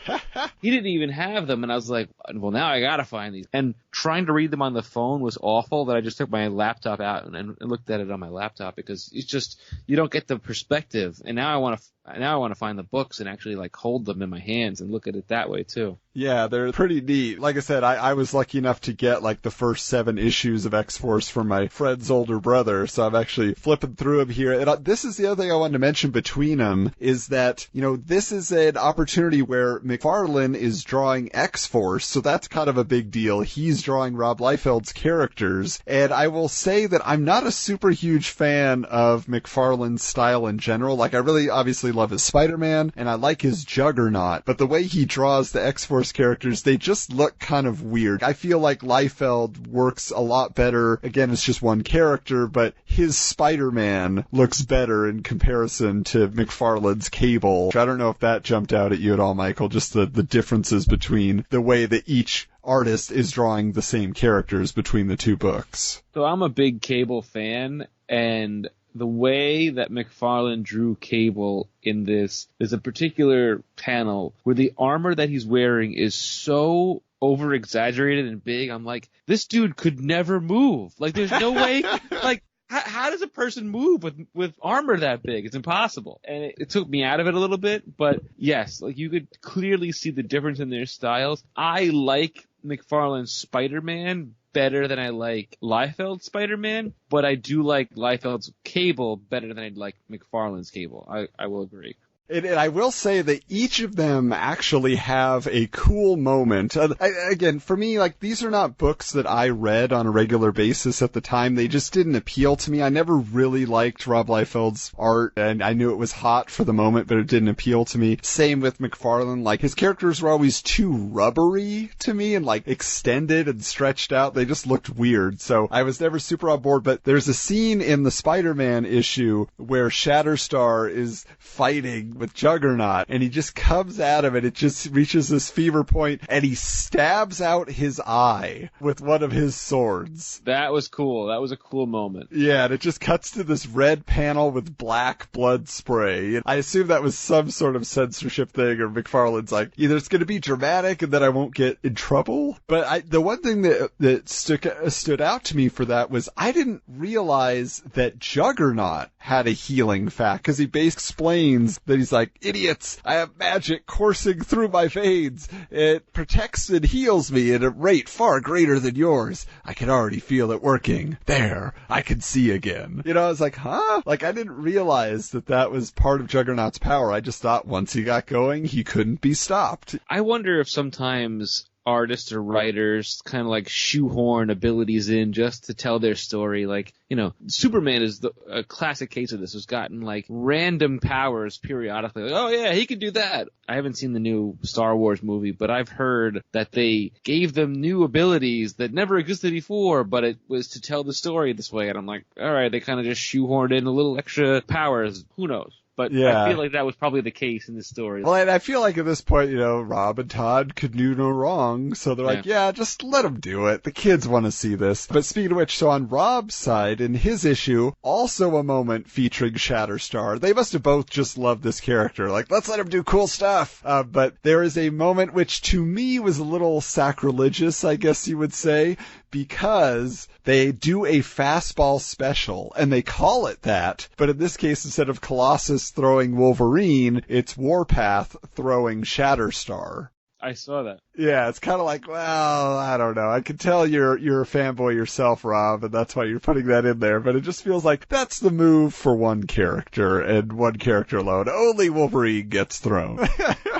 He didn't even have them. And I was like, well, now I got to find these. And trying to read them on the phone was awful, that I just took my laptop out and looked at it on my laptop, because it's just, you don't get the perspective. And now I want to find the books and actually like hold them in my hands and look at it that way too. Yeah, they're pretty neat. Like I said, I was lucky enough to get like the first 7 issues of X-Force from my friend's older brother, so I'm actually flipping through them here. And this is the other thing I wanted to mention between them, is that, you know, this is an opportunity where McFarlane is drawing X-Force, so that's kind of a big deal. He's drawing Rob Liefeld's characters, and I will say that I'm not a super huge fan of McFarlane's style in general. Like, I really obviously love his Spider-Man, and I like his Juggernaut, but the way he draws the X-Force characters, they just look kind of weird. I feel like Liefeld works a lot better. Again, it's just one character, but his Spider-Man looks better in comparison to McFarlane's Cable. I don't know if that jumped out at you at all, Michael, just the differences between the way that each artist is drawing the same characters between the two books. So I'm a big Cable fan, and the way that McFarlane drew Cable in this, there's a particular panel where the armor that he's wearing is so over-exaggerated and big. I'm like, this dude could never move. Like, there's no way, like, how does a person move with armor that big? It's impossible. And it took me out of it a little bit, but yes, like, you could clearly see the difference in their styles. I like McFarlane's Spider-Man better than I like Liefeld's Spider-Man, but I do like Liefeld's Cable better than I'd like McFarlane's Cable. I will agree. And I will say that each of them actually have a cool moment. Again, for me, like, these are not books that I read on a regular basis at the time. They just didn't appeal to me. I never really liked Rob Liefeld's art, and I knew it was hot for the moment, but it didn't appeal to me. Same with McFarlane. Like, his characters were always too rubbery to me and, like, extended and stretched out. They just looked weird. So I was never super on board, but there's a scene in the Spider-Man issue where Shatterstar is fighting with Juggernaut, and he just comes at him, and it just reaches this fever point, and he stabs out his eye with one of his swords. That was cool. That was a cool moment. Yeah, and it just cuts to this red panel with black blood spray. And I assume that was some sort of censorship thing, or McFarlane's like, either it's going to be dramatic and then I won't get in trouble. But the one thing that stood out to me for that was I didn't realize that Juggernaut had a healing fact, because he basically explains that he's like, idiots, I have magic coursing through my veins. It protects and heals me at a rate far greater than yours. I can already feel it working. There, I can see again. You know, I was like, huh? Like, I didn't realize that was part of Juggernaut's power. I just thought once he got going, he couldn't be stopped. I wonder if sometimes artists or writers kind of like shoehorn abilities in just to tell their story. Like, you know, Superman is a classic case of this, who's gotten like random powers periodically. Like, oh yeah, he could do that. I haven't seen the new Star Wars movie, but I've heard that they gave them new abilities that never existed before, but it was to tell the story this way. And I'm like, all right, they kind of just shoehorned in a little extra powers. Who knows? But yeah. I feel like that was probably the case in this story. Well, and I feel like at this point, you know, Rob and Todd could do no wrong. So they're like, yeah, just let them do it. The kids want to see this. But speaking of which, so on Rob's side, in his issue, also a moment featuring Shatterstar. They must have both just loved this character. Like, let's let him do cool stuff. But there is a moment which to me was a little sacrilegious, I guess you would say, because they do a fastball special, and they call it that, but in this case, instead of Colossus throwing Wolverine, it's Warpath throwing Shatterstar. I saw that. Yeah, it's kind of like, well, I don't know. I can tell you're a fanboy yourself, Rob, and that's why you're putting that in there. But it just feels like that's the move for one character and one character alone. Only Wolverine gets thrown.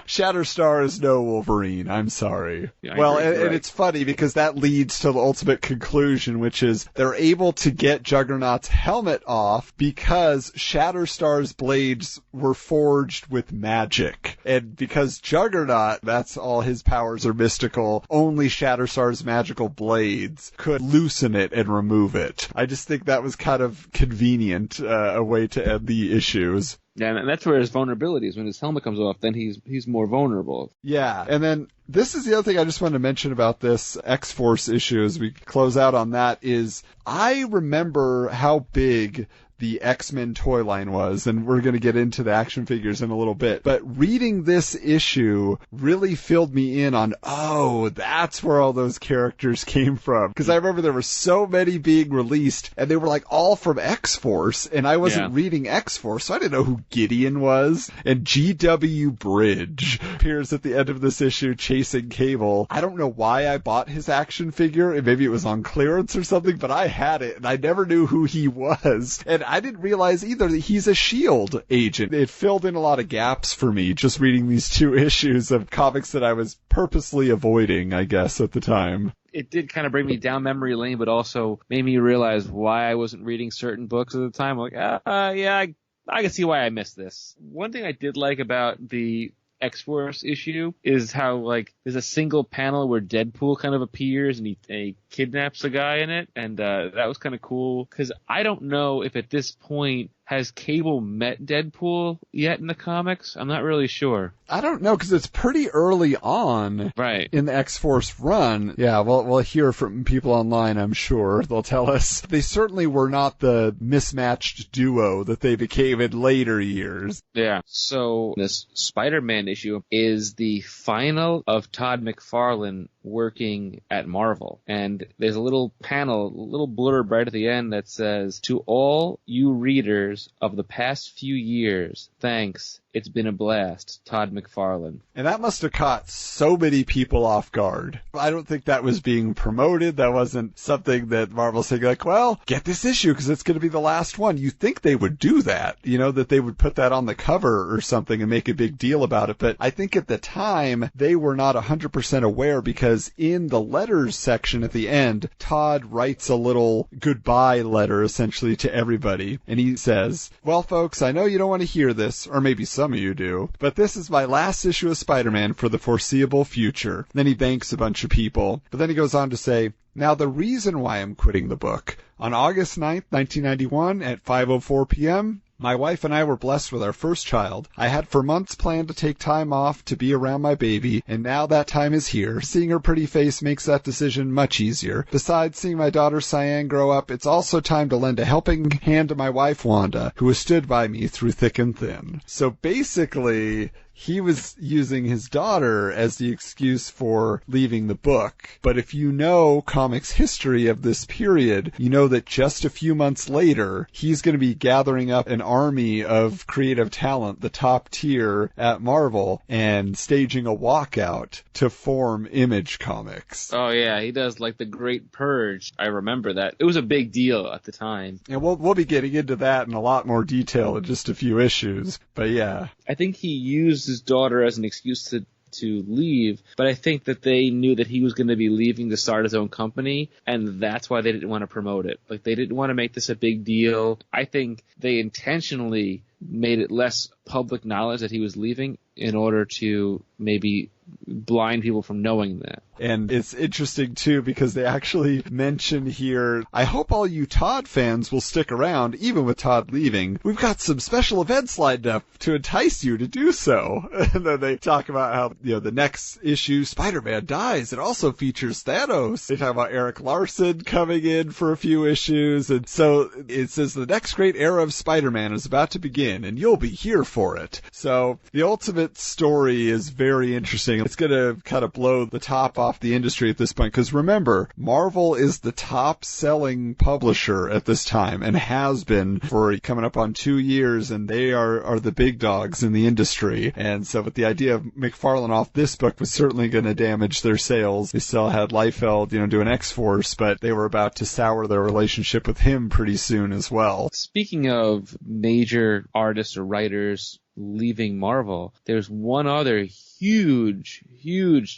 Shatterstar is no Wolverine. I'm sorry. Yeah, well, and right. It's funny because that leads to the ultimate conclusion, which is they're able to get Juggernaut's helmet off because Shatterstar's blades were forged with magic. And because Juggernaut, that's all his powers are mystical, only Shatterstar's magical blades could loosen it and remove it. I just think that was kind of convenient, a way to end the issues. Yeah, and that's where his vulnerability is. When his helmet comes off, then he's more vulnerable. Yeah, and then this is the other thing I just wanted to mention about this X-Force issue as we close out on that is I remember how big the X-Men toy line was, and we're going to get into the action figures in a little bit. But reading this issue really filled me in on, oh, that's where all those characters came from. Because I remember there were so many being released, and they were like all from X-Force, and I wasn't reading X-Force, so I didn't know who Gideon was. And G.W. Bridge appears at the end of this issue chasing Cable. I don't know why I bought his action figure, and maybe it was on clearance or something, but I had it, and I never knew who he was. And I didn't realize either that he's a S.H.I.E.L.D. agent. It filled in a lot of gaps for me just reading these 2 issues of comics that I was purposely avoiding, I guess, at the time. It did kind of bring me down memory lane, but also made me realize why I wasn't reading certain books at the time. Like, yeah, I can see why I missed this. One thing I did like about the X-Force issue is how, like, there's a single panel where Deadpool kind of appears and he kidnaps a guy in it, and that was kind of cool, because I don't know if at this point has Cable met Deadpool yet in the comics? I'm not really sure. I don't know, because it's pretty early on in the X-Force run. Yeah, we'll hear from people online, I'm sure. They'll tell us. They certainly were not the mismatched duo that they became in later years. Yeah. So this Spider-Man issue is the final of Todd McFarlane working at Marvel. And there's a little panel, a little blurb right at the end that says, "To all you readers of the past few years, thanks. It's been a blast, Todd McFarlane." And that must have caught so many people off guard. I don't think that was being promoted. That wasn't something that Marvel said, like, well, get this issue because it's going to be the last one. You think they would do that, that they would put that on the cover or something and make a big deal about it. But I think at the time, they were not 100% aware because in the letters section at the end, Todd writes a little goodbye letter essentially to everybody. And he says, "Well, folks, I know you don't want to hear this, or maybe some of you do, but this is my last issue of Spider-Man for the foreseeable future." Then he thanks a bunch of people, but then he goes on to say, "Now the reason why I'm quitting the book, on August 9th, 1991 at 5:04 p.m., my wife and I were blessed with our first child. I had for months planned to take time off to be around my baby, and now that time is here. Seeing her pretty face makes that decision much easier. Besides seeing my daughter Cyan grow up, it's also time to lend a helping hand to my wife Wanda, who has stood by me through thick and thin." So basically, he was using his daughter as the excuse for leaving the book. But if you know comics history of this period, you know that just a few months later, he's going to be gathering up an army of creative talent, the top tier at Marvel, and staging a walkout to form Image Comics. Oh yeah, he does like the Great Purge. I remember that. It was a big deal at the time. And we'll be getting into that in a lot more detail in just a few issues. But yeah. I think he used his daughter as an excuse to leave, but I think that they knew that he was going to be leaving to start his own company, and that's why they didn't want to promote it. Like, they didn't want to make this a big deal. I think they intentionally made it less public knowledge that he was leaving in order to maybe blind people from knowing that. And it's interesting, too, because they actually mention here, "I hope all you Todd fans will stick around, even with Todd leaving. We've got some special events lined up to entice you to do so." And then they talk about how, the next issue, Spider-Man dies. It also features Thanos. They talk about Eric Larson coming in for a few issues. And so it says the next great era of Spider-Man is about to begin, and you'll be here for it. So the ultimate story is very interesting. thing. It's going to kind of blow the top off the industry at this point. Because remember, Marvel is the top-selling publisher at this time and has been for coming up on 2 years, and they are the big dogs in the industry. And so with the idea of McFarlane off this book was certainly going to damage their sales. They still had Liefeld, doing X-Force, but they were about to sour their relationship with him pretty soon as well. Speaking of major artists or writers leaving Marvel, there's one other huge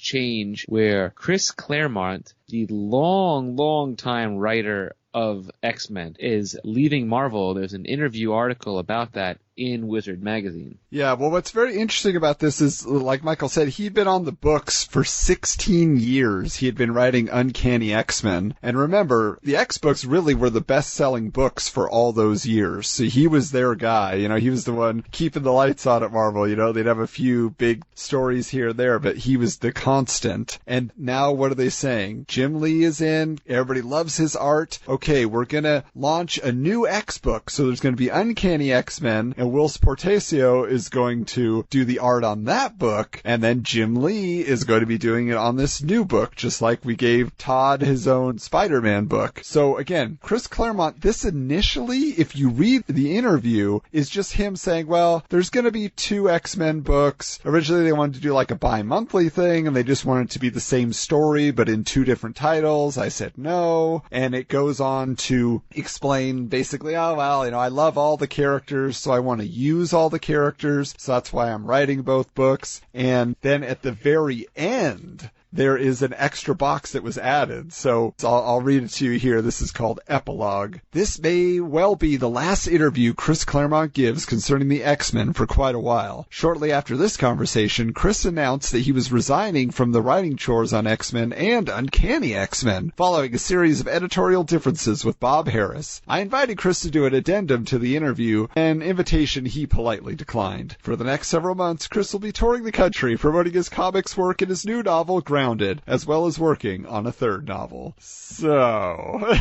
change where Chris Claremont, the long time writer of X-Men, is leaving Marvel. There's an interview article about that in Wizard Magazine. Yeah, well, what's very interesting about this is, like Michael said, he'd been on the books for 16 years. He had been writing Uncanny X-Men. And remember, the X-books really were the best-selling books for all those years. So he was their guy. He was the one keeping the lights on at Marvel. They'd have a few big stories here or there, but he was the constant. And now what are they saying? Jim Lee is in. Everybody loves his art. Okay, we're going to launch a new X-book. So there's going to be Uncanny X-Men, and Will Portacio is going to do the art on that book, and then Jim Lee is going to be doing it on this new book, just like we gave Todd his own Spider-Man book. So again, Chris Claremont, this initially, if you read the interview, is just him saying, well, there's going to be 2 X-Men books. Originally they wanted to do like a bi-monthly thing, and they just wanted it to be the same story, but in 2 different titles. I said no, and it goes on to explain basically, oh, well, I love all the characters, so I want to use all the characters, so that's why I'm writing both books. And then at the very end, there is an extra box that was added. So I'll read it to you here. This is called Epilogue. This may well be the last interview Chris Claremont gives concerning the X-Men for quite a while. Shortly after this conversation, Chris announced that he was resigning from the writing chores on X-Men and Uncanny X-Men, following a series of editorial differences with Bob Harris. I invited Chris to do an addendum to the interview, an invitation he politely declined. For the next several months, Chris will be touring the country, promoting his comics work and his new novel, Grounded, as well as working on a 3rd novel. So,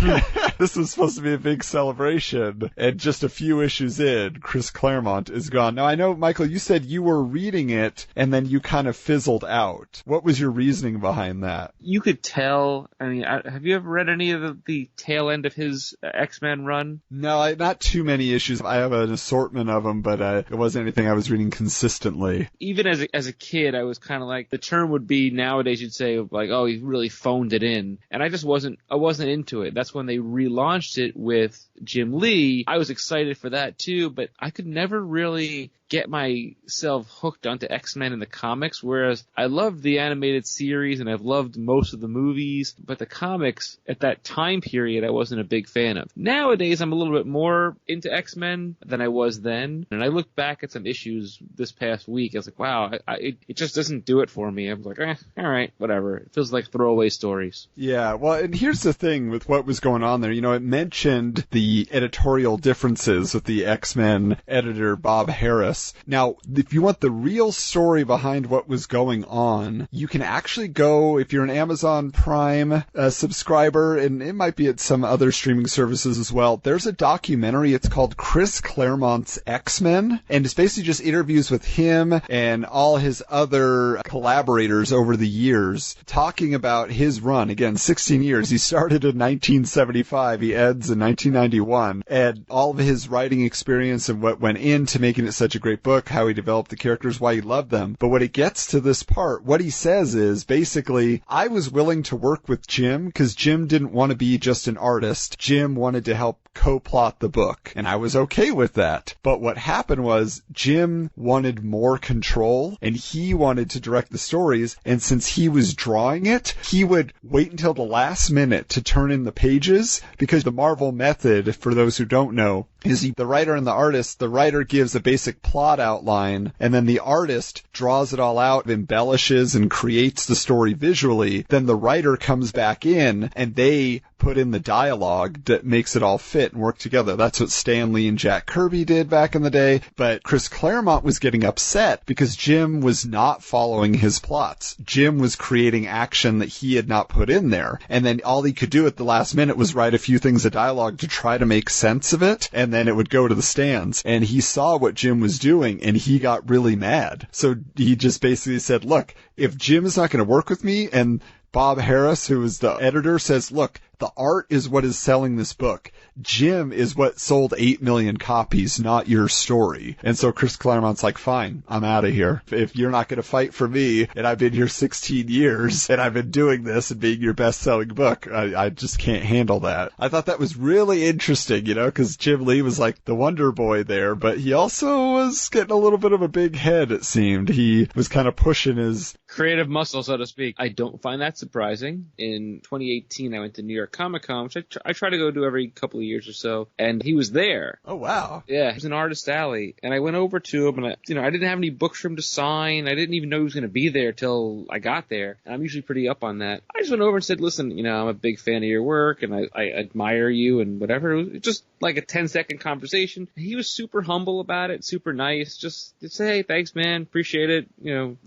this was supposed to be a big celebration, and just a few issues in, Chris Claremont is gone. Now, I know, Michael, you said you were reading it, and then you kind of fizzled out. What was your reasoning behind that? You could tell. Have you ever read any of the tail end of his X-Men run? No, not too many issues. I have an assortment of them, but it wasn't anything I was reading consistently. Even as a kid, I was kind of like, the term would be nowadays you'd say like, oh, he really phoned it in. And I just wasn't into it. That's when they relaunched it with Jim Lee. I was excited for that too, but I could never really get myself hooked onto X-Men in the comics, whereas I loved the animated series and I've loved most of the movies, but the comics at that time period I wasn't a big fan of. Nowadays I'm a little bit more into X-Men than I was then, and I look back at some issues this past week, I was like, wow, it just doesn't do it for me. I was like, alright, whatever. It feels like throwaway stories. Yeah, well, and here's the thing with what was going on there. It mentioned the editorial differences with the X-Men editor Bob Harris. Now, if you want the real story behind what was going on, you can actually go, if you're an Amazon Prime subscriber, and it might be at some other streaming services as well, there's a documentary. It's called Chris Claremont's X-Men, and it's basically just interviews with him and all his other collaborators over the years, talking about his run. Again, 16 years. He started in 1975. He ends in 1991. And all of his writing experience and what went into making it such a great book, how he developed the characters, why he loved them. But when it gets to this part, what he says is basically, I was willing to work with Jim because Jim didn't want to be just an artist. Jim wanted to help co-plot the book, and I was okay with that. But what happened was Jim wanted more control, and he wanted to direct the stories, and since he was drawing it, he would wait until the last minute to turn in the pages, because the Marvel method, for those who don't know, is the writer and the artist, the writer gives a basic plot outline, and then the artist draws it all out, embellishes, and creates the story visually. Then the writer comes back in, and they put in the dialogue that makes it all fit and work together. That's what Stan Lee and Jack Kirby did back in the day. But Chris Claremont was getting upset because Jim was not following his plots. Jim was creating action that he had not put in there. And then all he could do at the last minute was write a few things of dialogue to try to make sense of it. And and then it would go to the stands. And he saw what Jim was doing, and he got really mad. So he just basically said, look, if Jim is not going to work with me, and Bob Harris, who is the editor, says, look, the art is what is selling this book. Jim is what sold 8 million copies, not your story. And so Chris Claremont's like, fine, I'm out of here. If you're not going to fight for me, and I've been here 16 years, and I've been doing this and being your best-selling book, I just can't handle that. I thought that was really interesting, because Jim Lee was like the Wonder Boy there, but he also was getting a little bit of a big head, it seemed. He was kind of pushing his creative muscle, so to speak. I don't find that surprising. In 2018, I went to New York Comic-Con, which I try to go to every couple of years or so, and he was there. Oh, wow. Yeah, he was in Artist Alley, and I went over to him, and I didn't have any books for him to sign. I didn't even know he was going to be there till I got there, and I'm usually pretty up on that. I just went over and said, listen, I'm a big fan of your work, and I admire you, and whatever. It was just like a 10-second conversation. He was super humble about it, super nice. Just say, hey, thanks, man, appreciate it,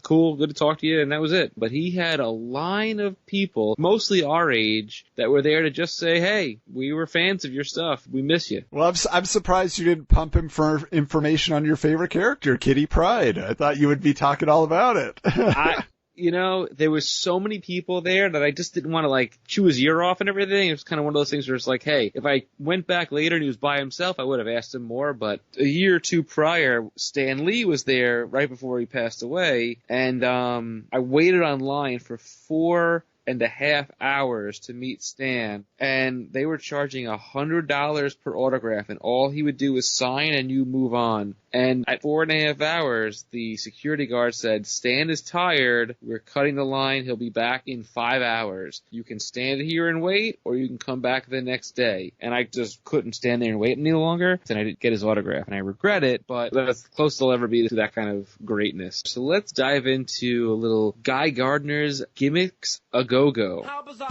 cool, good to talk to you, and that was it. But he had a line of people, mostly our age, that were there to just say, hey, we were fans of your stuff. We miss you. Well, I'm surprised you didn't pump him for information on your favorite character, Kitty Pryde. I thought you would be talking all about it. There was so many people there that I just didn't want to chew his ear off and everything. It was kind of one of those things where it's like, hey, if I went back later and he was by himself, I would have asked him more. But a year or two prior, Stan Lee was there right before he passed away. And I waited online for 4.5 hours to meet Stan, and they were charging $100 per autograph, and all he would do was sign and you move on. And at 4.5 hours, the security guard said, Stan is tired, we're cutting the line, he'll be back in 5 hours. You can stand here and wait, or you can come back the next day. And I just couldn't stand there and wait any longer, and I didn't get his autograph, and I regret it, but that's the closest I'll ever be to that kind of greatness. So let's dive into a little Guy Gardner's Gimmicks A Go-Go. How bizarre!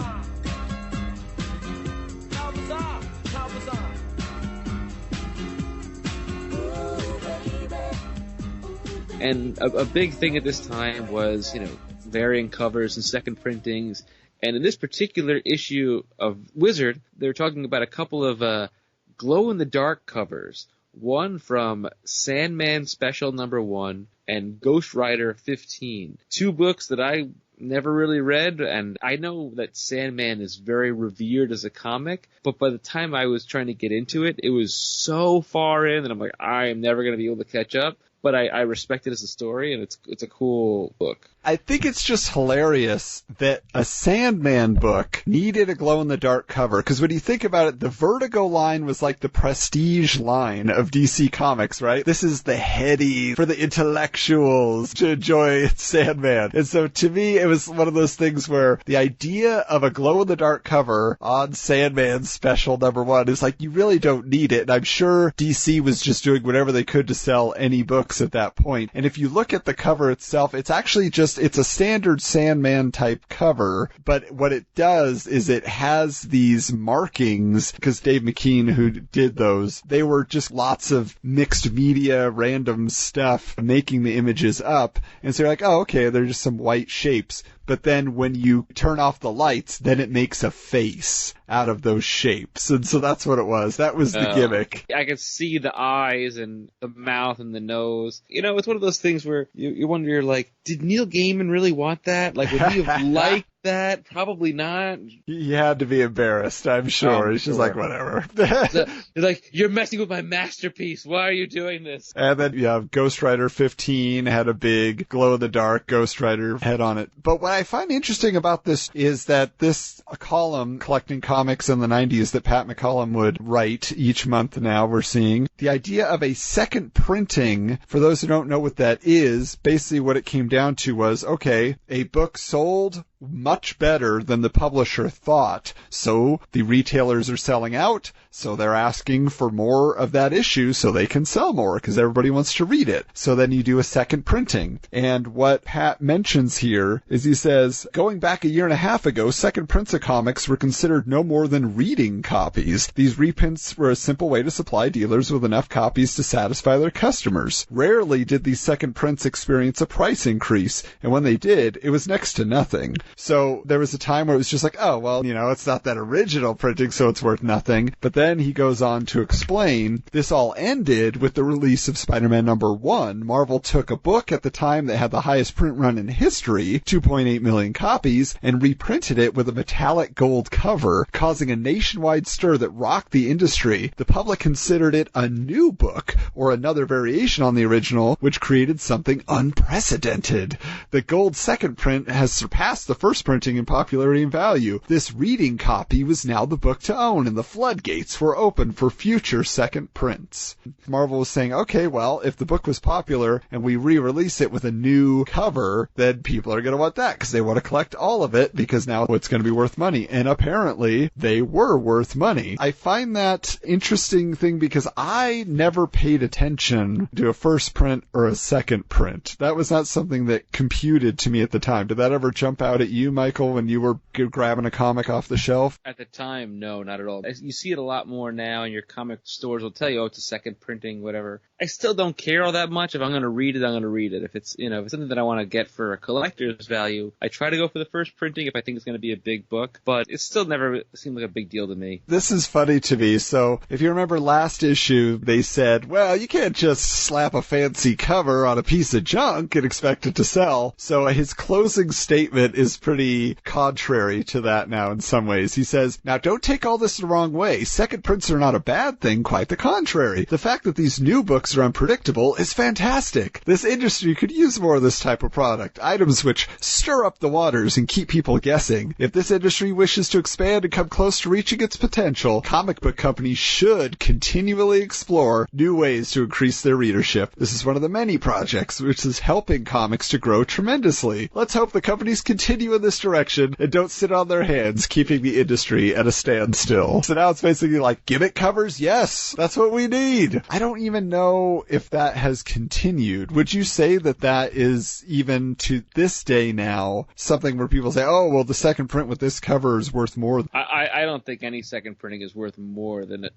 How bizarre! How bizarre! And a big thing at this time was, variant covers and second printings. And in this particular issue of Wizard, they were talking about a couple of glow-in-the-dark covers. One from Sandman Special Number 1 and Ghost Rider 15. Two books that I never really read, and I know that Sandman is very revered as a comic, but by the time I was trying to get into it, it was so far in that I'm like, I am never going to be able to catch up. But I respect it as a story, and it's a cool book. I think it's just hilarious that a Sandman book needed a glow-in-the-dark cover, because when you think about it, the Vertigo line was like the prestige line of DC Comics, right? This is the heady, for the intellectuals to enjoy Sandman. And so to me, it was one of those things where the idea of a glow-in-the-dark cover on Sandman Special Number 1 is like, you really don't need it. And I'm sure DC was just doing whatever they could to sell any books at that point. And if you look at the cover itself, it's actually it's a standard Sandman type cover, but what it does is it has these markings, because Dave McKean, who did those, they were just lots of mixed media, random stuff, making the images up. And so you're like, oh, okay, they're just some white shapes. But then when you turn off the lights, then it makes a face out of those shapes. And so that's what it was. That was the gimmick. I could see the eyes and the mouth and the nose. It's one of those things where you wonder, did Neil Gaiman really want that? Would he have liked that? Probably not. He had to be embarrassed, I'm sure. He's just like, whatever. He's like, you're messing with my masterpiece. Why are you doing this? And then, Ghost Rider 15 had a big glow-in-the-dark Ghost Rider head on it. But what I find interesting about this is that this column, Collecting Comics in the 90s, that Pat McCollum would write each month now, we're seeing, the idea of a second printing, for those who don't know what that is, basically what it came down to was, okay, a book sold much better than the publisher thought. So the retailers are selling out, so they're asking for more of that issue so they can sell more because everybody wants to read it. So then you do a second printing. And what Pat mentions here is he says, going back a year and a half ago, second prints of comics were considered no more than reading copies. These reprints were a simple way to supply dealers with enough copies to satisfy their customers. Rarely did these second prints experience a price increase, and when they did, it was next to nothing. So there was a time where it was just like, oh, well, it's not that original printing, so it's worth nothing. But then Then he goes on to explain, this all ended with the release of Spider-Man number 1. Marvel took a book at the time that had the highest print run in history, 2.8 million copies, and reprinted it with a metallic gold cover, causing a nationwide stir that rocked the industry. The public considered it a new book, or another variation on the original, which created something unprecedented. The gold second print has surpassed the first printing in popularity and value. This reading copy was now the book to own, and the floodgates were open for future second prints. Marvel was saying, okay, well, if the book was popular and we re-release it with a new cover, then people are going to want that because they want to collect all of it because now it's going to be worth money. And apparently they were worth money. I find that interesting thing because I never paid attention to a first print or a second print. That was not something that computed to me at the time. Did that ever jump out at you, Michael, when you were grabbing a comic off the shelf? At the time, no, not at all. You see it a lot more now, and your comic stores will tell you, oh, it's a second printing, whatever. I still don't care all that much. If I'm going to read it, I'm going to read it. If it's, if it's something that I want to get for a collector's value, I try to go for the first printing if I think it's going to be a big book, but it still never seemed like a big deal to me. This is funny to me. So if you remember last issue, they said, well, you can't just slap a fancy cover on a piece of junk and expect it to sell. So his closing statement is pretty contrary to that now in some ways. He says, now don't take all this the wrong way. Second prints are not a bad thing, quite the contrary. The fact that these new books are unpredictable is fantastic. This industry could use more of this type of product, items which stir up the waters and keep people guessing. If this industry wishes to expand and come close to reaching its potential, comic book companies should continually explore new ways to increase their readership. This is one of the many projects which is helping comics to grow tremendously. Let's hope the companies continue in this direction and don't sit on their hands, keeping the industry at a standstill. So now it's basically like, gimmick covers? Yes, that's what we need. I don't even know if that has continued. Would you say that that is, even to this day now, something where people say, oh, well, the second print with this cover is worth more? I don't think any second printing is worth more than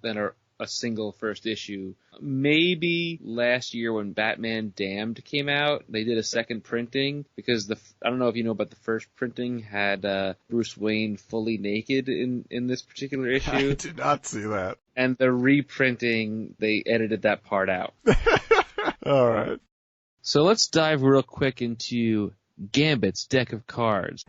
a single first issue. Maybe last year when Batman Damned came out, they did a second printing because I don't know if you know, but the first printing had Bruce Wayne fully naked in this particular issue. I did not see that. And the reprinting, they edited that part out. All right. So let's dive real quick into Gambit's deck of cards.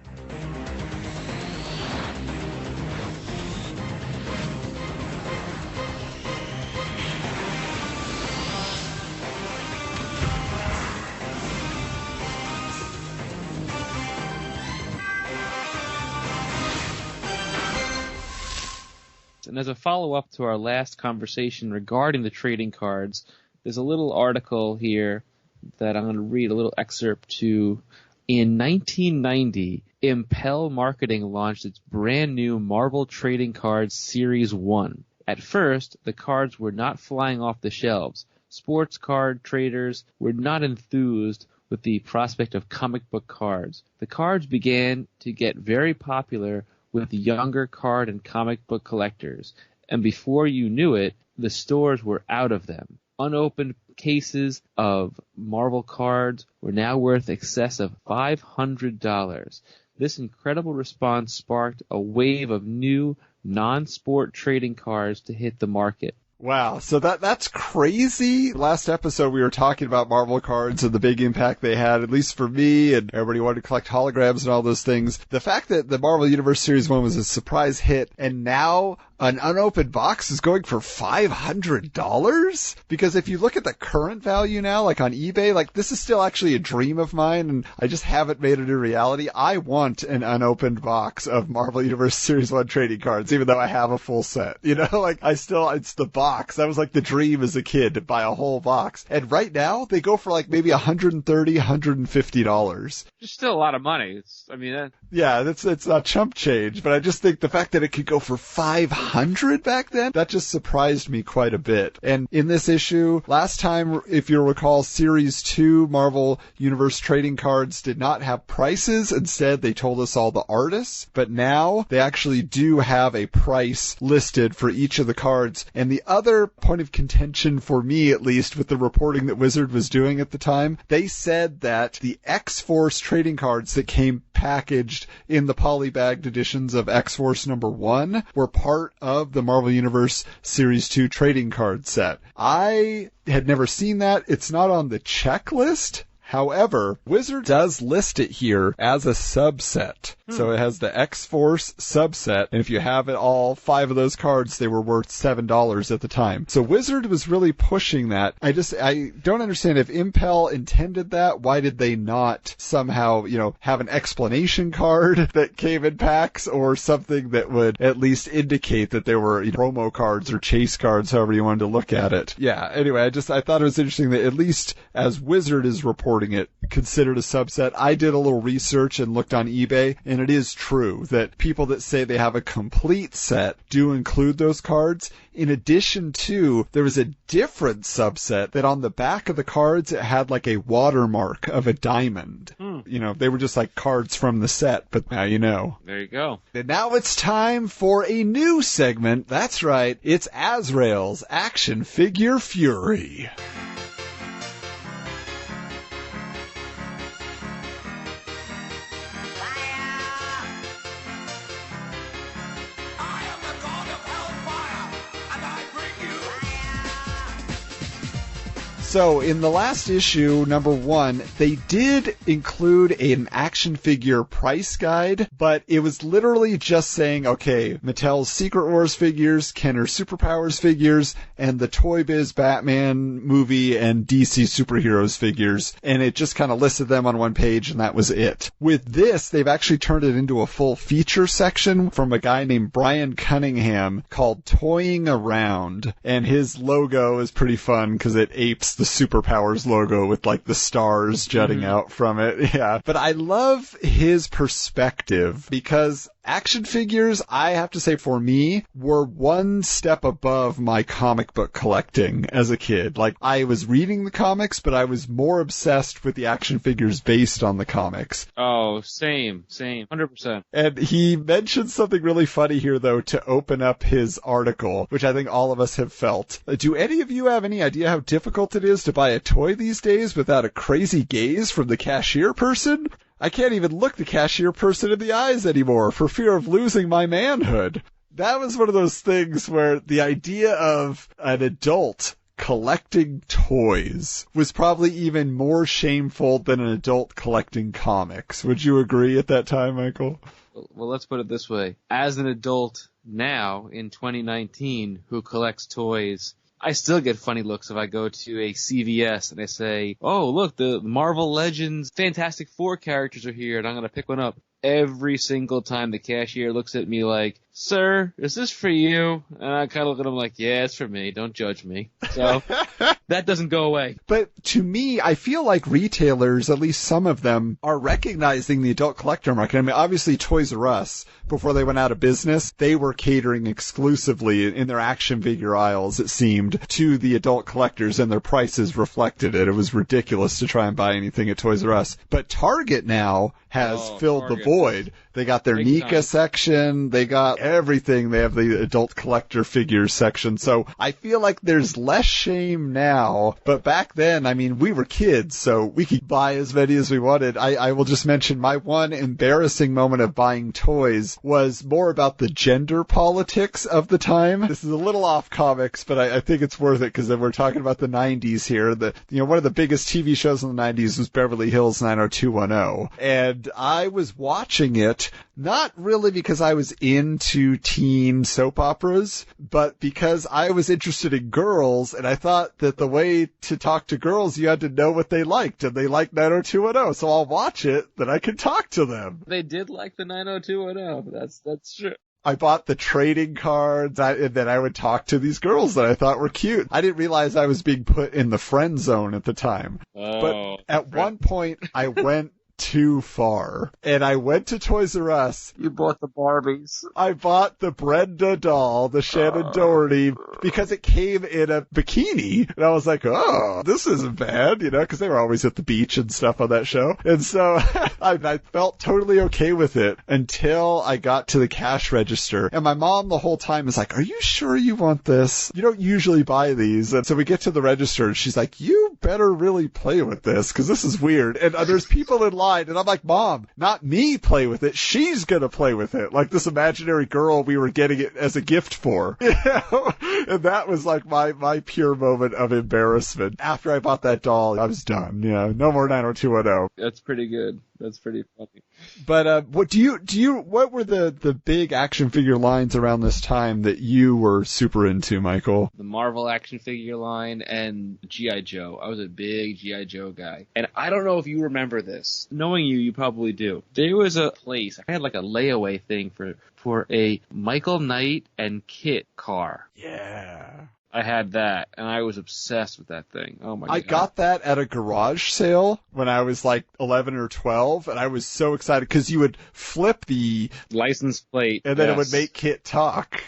And as a follow-up to our last conversation regarding the trading cards, there's a little article here that I'm going to read a little excerpt to. In 1990, Impel Marketing launched its brand new Marvel Trading Cards Series 1. At first, the cards were not flying off the shelves. Sports card traders were not enthused with the prospect of comic book cards. The cards began to get very popular with younger card and comic book collectors, and before you knew it, the stores were out of them. Unopened cases of Marvel cards were now worth excess of $500. This incredible response sparked a wave of new non-sport trading cards to hit the market. Wow, so that's crazy. Last episode we were talking about Marvel cards and the big impact they had, at least for me, and everybody wanted to collect holograms and all those things. The fact that the Marvel Universe Series 1 was a surprise hit, and now an unopened box is going for $500? Because if you look at the current value now, like on eBay, like this is still actually a dream of mine, and I just haven't made it a reality. I want an unopened box of Marvel Universe Series 1 trading cards, even though I have a full set. You know, like it's the box. That was like the dream as a kid, to buy a whole box. And right now, they go for like maybe $130, $150. It's still a lot of money. Yeah, it's not chump change, but I just think the fact that it could go for $500 back then, that just surprised me quite a bit. And in this issue, last time, if you recall, Series 2 Marvel Universe trading cards did not have prices. Instead, they told us all the artists. But now, they actually do have a price listed for each of the cards. And the other point of contention for me, at least, with the reporting that Wizard was doing at the time, they said that the X-Force trading cards that came packaged in the polybagged editions of X-Force number 1 were part of the Marvel Universe Series 2 trading card set. I had never seen that. It's not on the checklist. However, Wizard does list it here as a subset. So it has the X-Force subset, and if you have it all 5 of those cards, they were worth $7 at the time. So Wizard was really pushing that. I don't understand if Impel intended that. Why did they not somehow, have an explanation card that came in packs or something that would at least indicate that there were promo cards or chase cards, however you wanted to look at it. Yeah, anyway, I thought it was interesting that at least as Wizard is reporting it, considered a subset. I did a little research and looked on eBay, and it is true that people that say they have a complete set do include those cards. In addition to, there was a different subset that on the back of the cards, it had like a watermark of a diamond. They were just like cards from the set, but now you know. There you go. And now it's time for a new segment. That's right. It's Azrael's Action Figure Fury. So, in the last issue, number 1, they did include an action figure price guide, but it was literally just saying, okay, Mattel's Secret Wars figures, Kenner's Superpowers figures, and the Toy Biz Batman movie and DC Superheroes figures, and it just kind of listed them on one page, and that was it. With this, they've actually turned it into a full feature section from a guy named Brian Cunningham called Toying Around, and his logo is pretty fun because it apes the Superpowers logo with like the stars jutting out from it. Yeah. But I love his perspective because action figures, I have to say for me, were one step above my comic book collecting as a kid. Like, I was reading the comics, but I was more obsessed with the action figures based on the comics. Oh, same. 100%. And he mentioned something really funny here, though, to open up his article, which I think all of us have felt. Do any of you have any idea how difficult it is to buy a toy these days without a crazy gaze from the cashier person? I can't even look the cashier person in the eyes anymore for fear of losing my manhood. That was one of those things where the idea of an adult collecting toys was probably even more shameful than an adult collecting comics. Would you agree at that time, Michael? Well, let's put it this way. As an adult now, in 2019, who collects toys, I still get funny looks if I go to a CVS and I say, oh, look, the Marvel Legends Fantastic Four characters are here and I'm going to pick one up. Every single time the cashier looks at me like, sir, is this for you? And I kind of look at him like, yeah, it's for me. Don't judge me. So that doesn't go away. But to me, I feel like retailers, at least some of them, are recognizing the adult collector market. I mean, obviously Toys R Us, before they went out of business, they were catering exclusively in their action figure aisles, it seemed, to the adult collectors, and their prices reflected it. It was ridiculous to try and buy anything at Toys R Us. But Target now has filled Target. The void. They got their Big Nika time. section. They got everything. They have the adult collector figures section. So I feel like there's less shame now. But back then, I mean, we were kids, so we could buy as many as we wanted. I will just mention my one embarrassing moment of buying toys was more about the gender politics of the time. This is a little off comics, but I think it's worth it because we're talking about the 90s here. One of the biggest TV shows in the 90s was Beverly Hills 90210. And I was watching it not really because I was into teen soap operas, but because I was interested in girls, and I thought that the way to talk to girls, you had to know what they liked, and they liked 90210, so I'll watch it, then I can talk to them. They did like the 90210. That's true. I bought the trading cards, and then I would talk to these girls that I thought were cute. I didn't realize I was being put in the friend zone at the time. But at one point, I went too far. And I went to Toys R Us. You bought the Barbies. I bought the Brenda doll, the Shannon Doherty, because it came in a bikini. And I was like, oh, this isn't bad, because they were always at the beach and stuff on that show. And so I felt totally okay with it until I got to the cash register. And my mom the whole time is like, are you sure you want this? You don't usually buy these. And so we get to the register and she's like, you better really play with this because this is weird. And there's people in line, and I'm like, Mom, not me play with it. She's gonna play with it. Like this imaginary girl we were getting it as a gift for. You know? And that was like my pure moment of embarrassment. After I bought that doll, I was done. You know, no more 90210. That's pretty good. That's pretty funny. But what were the big action figure lines around this time that you were super into, Michael? The Marvel action figure line and G.I. Joe. I was a big G.I. Joe guy. And I don't know if you remember this. Knowing you probably do. There was a place, I had like a layaway thing for a Michael Knight and Kit car. Yeah. I had that, and I was obsessed with that thing. Oh my god. I got that at a garage sale when I was like 11 or 12, and I was so excited because you would flip the license plate, and then it would make Kit talk.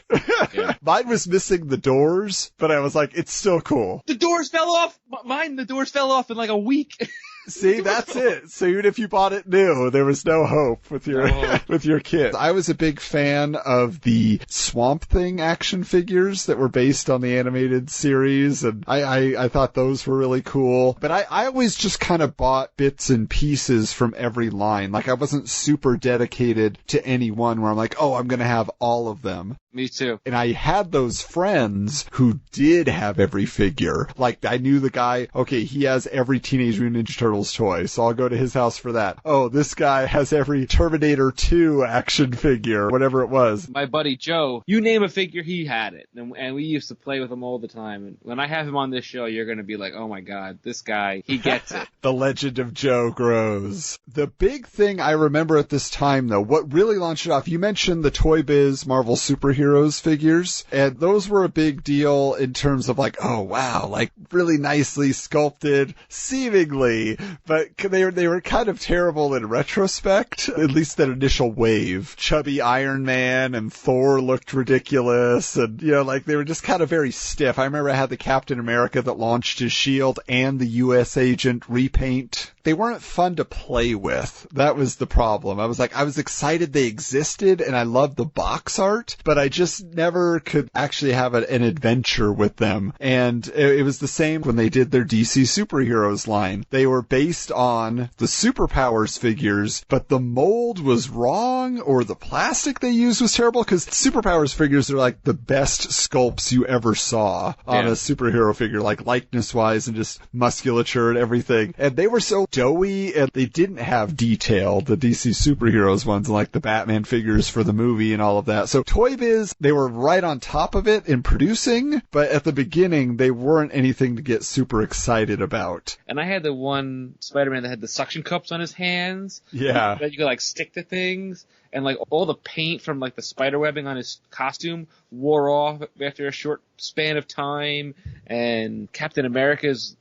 Yeah. Mine was missing the doors, but I was like, it's still cool. The doors fell off! Mine, the doors fell off in like a week. See, that's it. So even if you bought it new, there was no hope with your kid. I was a big fan of the Swamp Thing action figures that were based on the animated series, and I thought those were really cool. But I always just kind of bought bits and pieces from every line. Like I wasn't super dedicated to any one where I'm like, oh, I'm going to have all of them. Me too. And I had those friends who did have every figure. Like, I knew the guy, okay, he has every Teenage Mutant Ninja Turtles toy, so I'll go to his house for that. Oh, this guy has every Terminator 2 action figure, whatever it was. My buddy Joe, you name a figure, he had it. And we used to play with him all the time. And when I have him on this show, you're going to be like, oh my god, this guy, he gets it. The legend of Joe grows. The big thing I remember at this time, though, what really launched it off, you mentioned the Toy Biz Marvel Superheroes figures, and those were a big deal in terms of like, oh wow, like really nicely sculpted, seemingly, but they were kind of terrible in retrospect, at least that initial wave. Chubby Iron Man and Thor looked ridiculous, and you know, like they were just kind of very stiff. I remember I had the Captain America that launched his shield and the US Agent repaint. They weren't fun to play with. That was the problem. I was excited they existed and I loved the box art, but I just never could actually have an adventure with them. And it was the same when they did their DC Superheroes line. They were based on the Superpowers figures, but the mold was wrong or the plastic they used was terrible, because Superpowers figures are like the best sculpts you ever saw on a superhero figure, like likeness-wise and just musculature and everything. And they were so doughy, and they didn't have detail, the DC Superheroes ones, like the Batman figures for the movie and all of that. So Toy Biz, they were right on top of it in producing, but at the beginning, they weren't anything to get super excited about. And I had the one Spider-Man that had the suction cups on his hands. Yeah. That you could like stick to things. And like all the paint from like the spider webbing on his costume wore off after a short span of time, and Captain America's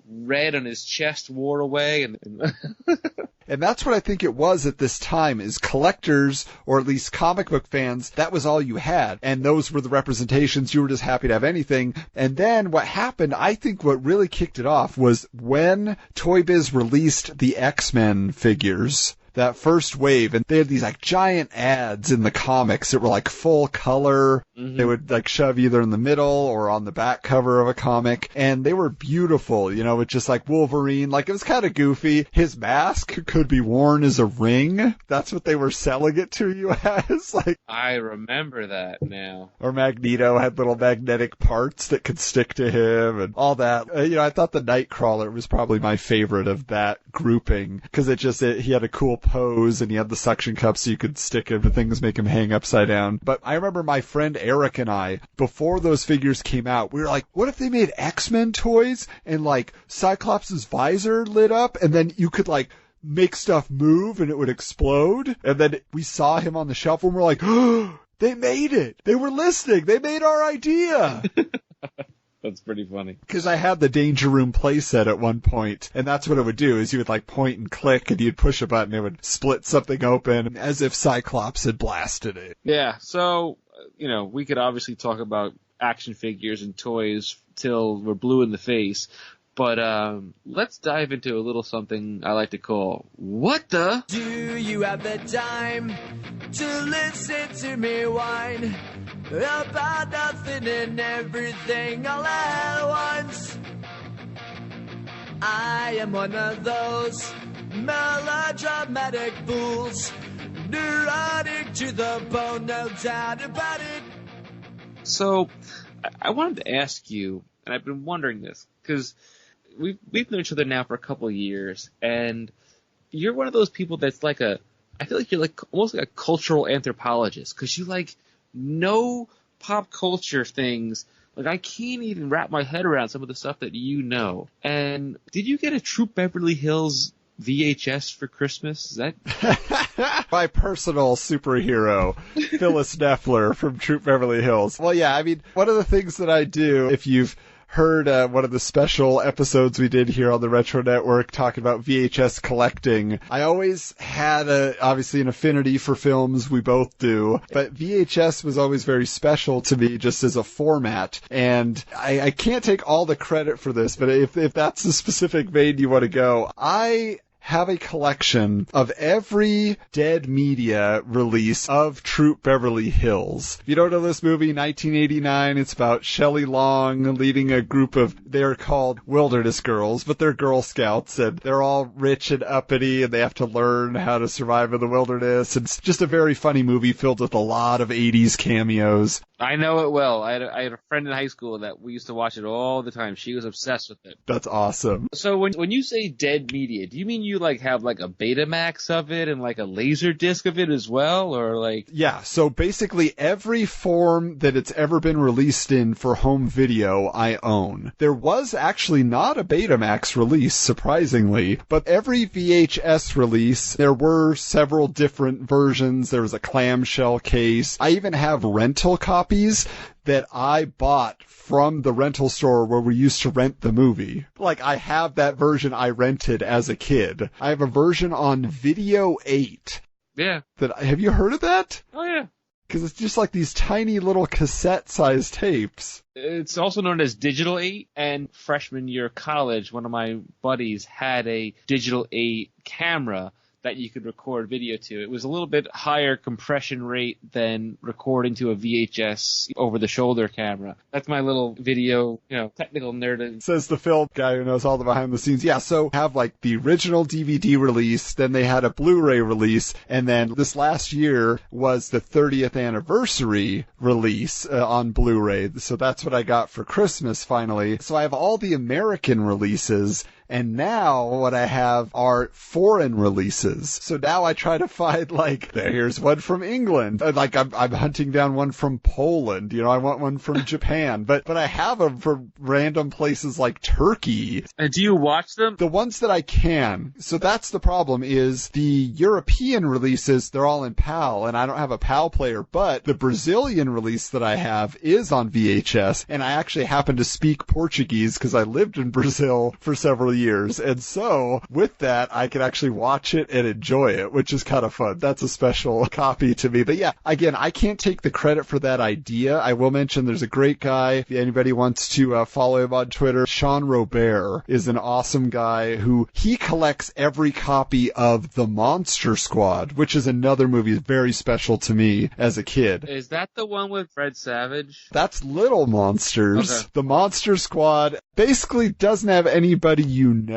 red on his chest wore away, and And that's what I think it was at this time, is collectors, or at least comic book fans, that was all you had. And those were the representations. You were just happy to have anything. And then what happened, I think what really kicked it off, was when Toy Biz released the X-Men figures, that first wave, and they had these like giant ads in the comics that were like full color. Mm-hmm. They would like shove either in the middle or on the back cover of a comic, and they were beautiful, you know, with just like Wolverine. Like, it was kind of goofy. His mask could be worn as a ring. That's what they were selling it to you as. Like, I remember that now. Or Magneto had little magnetic parts that could stick to him and all that. You know, I thought the Nightcrawler was probably my favorite of that grouping, because he had a cool pose, and he had the suction cups so you could stick him to things, make him hang upside down. But I remember my friend Eric and I, before those figures came out, we were like, what if they made X-Men toys and like Cyclops' visor lit up, and then you could like make stuff move and it would explode? And then we saw him on the shelf and we're like, oh, they made it. They were listening. They made our idea. That's pretty funny. Because I had the Danger Room playset at one point, and that's what it would do, is you would like point and click, and you'd push a button, it would split something open, as if Cyclops had blasted it. Yeah, so, you know, we could obviously talk about action figures and toys till we're blue in the face, but let's dive into a little something I like to call, What the? Do you have the time to listen to me whine about nothing and everything all at once? I am one of those melodramatic fools, neurotic to the bone, no doubt about it. So, I wanted to ask you, and I've been wondering this, because we've known each other now for a couple of years, and you're one of those people that's like I feel like you're like almost like a cultural anthropologist, because you like know pop culture things. Like, I can't even wrap my head around some of the stuff that you know. And did you get a Troop Beverly Hills VHS for Christmas? Is that my personal superhero, Phyllis Neffler from Troop Beverly Hills? Well, yeah, I mean, one of the things that I do, if you've heard one of the special episodes we did here on the Retro Network talking about VHS collecting, I always had obviously an affinity for films. We both do, but VHS was always very special to me just as a format. And I can't take all the credit for this, but if that's the specific vein you want to go, I have a collection of every Dead Media release of Troop Beverly Hills. If you don't know this movie, 1989, it's about Shelley Long leading a group of, they're called Wilderness Girls, but they're Girl Scouts, and they're all rich and uppity, and they have to learn how to survive in the wilderness. It's just a very funny movie filled with a lot of 80s cameos. I know it well. I had a friend in high school that we used to watch it all the time. She was obsessed with it. That's awesome. So when you say Dead Media, do you mean you like have like a Betamax of it and like a laser disc of it as well, or like? Yeah, so basically every form that it's ever been released in for home video, I own. There was actually not a Betamax release, surprisingly, but every VHS release, there were several different versions. There was a clamshell case. I even have rental copies that I bought from the rental store where we used to rent the movie. Like, I have that version I rented as a kid. I have a version on Video 8. Yeah. Have you heard of that? Oh, yeah. Because it's just like these tiny little cassette-sized tapes. It's also known as Digital 8, and freshman year of college, one of my buddies had a Digital 8 camera that you could record video to. It was a little bit higher compression rate than recording to a VHS over-the-shoulder camera. That's my little video, technical nerd. Says the film guy who knows all the behind the scenes. Yeah, so have like the original DVD release, then they had a Blu-ray release, and then this last year was the 30th anniversary release on Blu-ray. So that's what I got for Christmas finally. So I have all the American releases, and now what I have are foreign releases. So now I try to find, like, here's one from England. Like, I'm hunting down one from Poland. I want one from Japan. But I have them from random places like Turkey. And do you watch them? The ones that I can. So that's the problem, is the European releases, they're all in PAL, and I don't have a PAL player. But the Brazilian release that I have is on VHS, and I actually happen to speak Portuguese because I lived in Brazil for several years, and so with that I can actually watch it and enjoy it, which is kind of fun. That's a special copy to me. But yeah, again, I can't take the credit for that idea. I will mention there's a great guy, if anybody wants to follow him on Twitter, Sean Robert is an awesome guy who he collects every copy of The Monster Squad, which is another movie very special to me as a kid. Is that the one with Fred Savage? That's Little Monsters. Okay. The Monster Squad basically doesn't have anybody and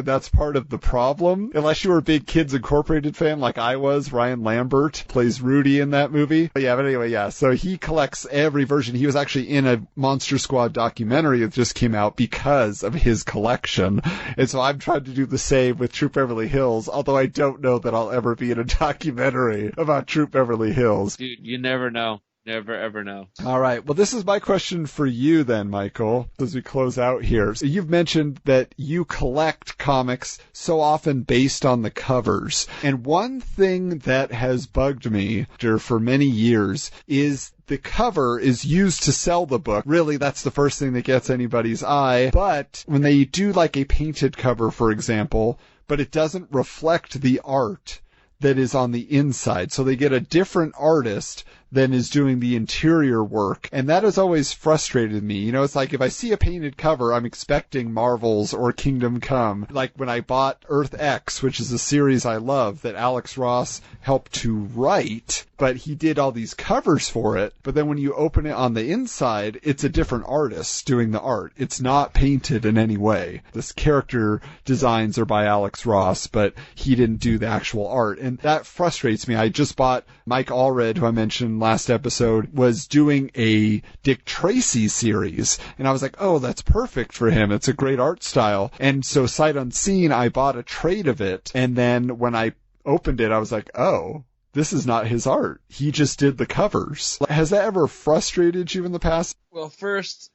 that's part of the problem. Unless you were a big Kids Incorporated fan like I was. Ryan Lambert plays Rudy in that movie. But anyway, so he collects every version. He was actually in a Monster Squad documentary that just came out because of his collection. And so I'm trying to do the same with Troop Beverly Hills, although I don't know that I'll ever be in a documentary about Troop Beverly Hills. Dude, you never know. Never, ever know. All right. Well, this is my question for you then, Michael, as we close out here. So you've mentioned that you collect comics so often based on the covers. And one thing that has bugged me for many years is the cover is used to sell the book. Really, that's the first thing that gets anybody's eye. But when they do like a painted cover, for example, but it doesn't reflect the art that is on the inside. So they get a different artist than is doing the interior work. And that has always frustrated me. You know, it's like if I see a painted cover, I'm expecting Marvel's or Kingdom Come. Like when I bought Earth X, which is a series I love that Alex Ross helped to write, but he did all these covers for it. But then when you open it on the inside, it's a different artist doing the art. It's not painted in any way. This character designs are by Alex Ross, but he didn't do the actual art. And that frustrates me. I just bought Mike Allred, who I mentioned last episode, was doing a Dick Tracy series. And I was like, oh, that's perfect for him. It's a great art style. And so sight unseen, I bought a trade of it. And then when I opened it, I was like, oh, this is not his art. He just did the covers. Has that ever frustrated you in the past? Well, first,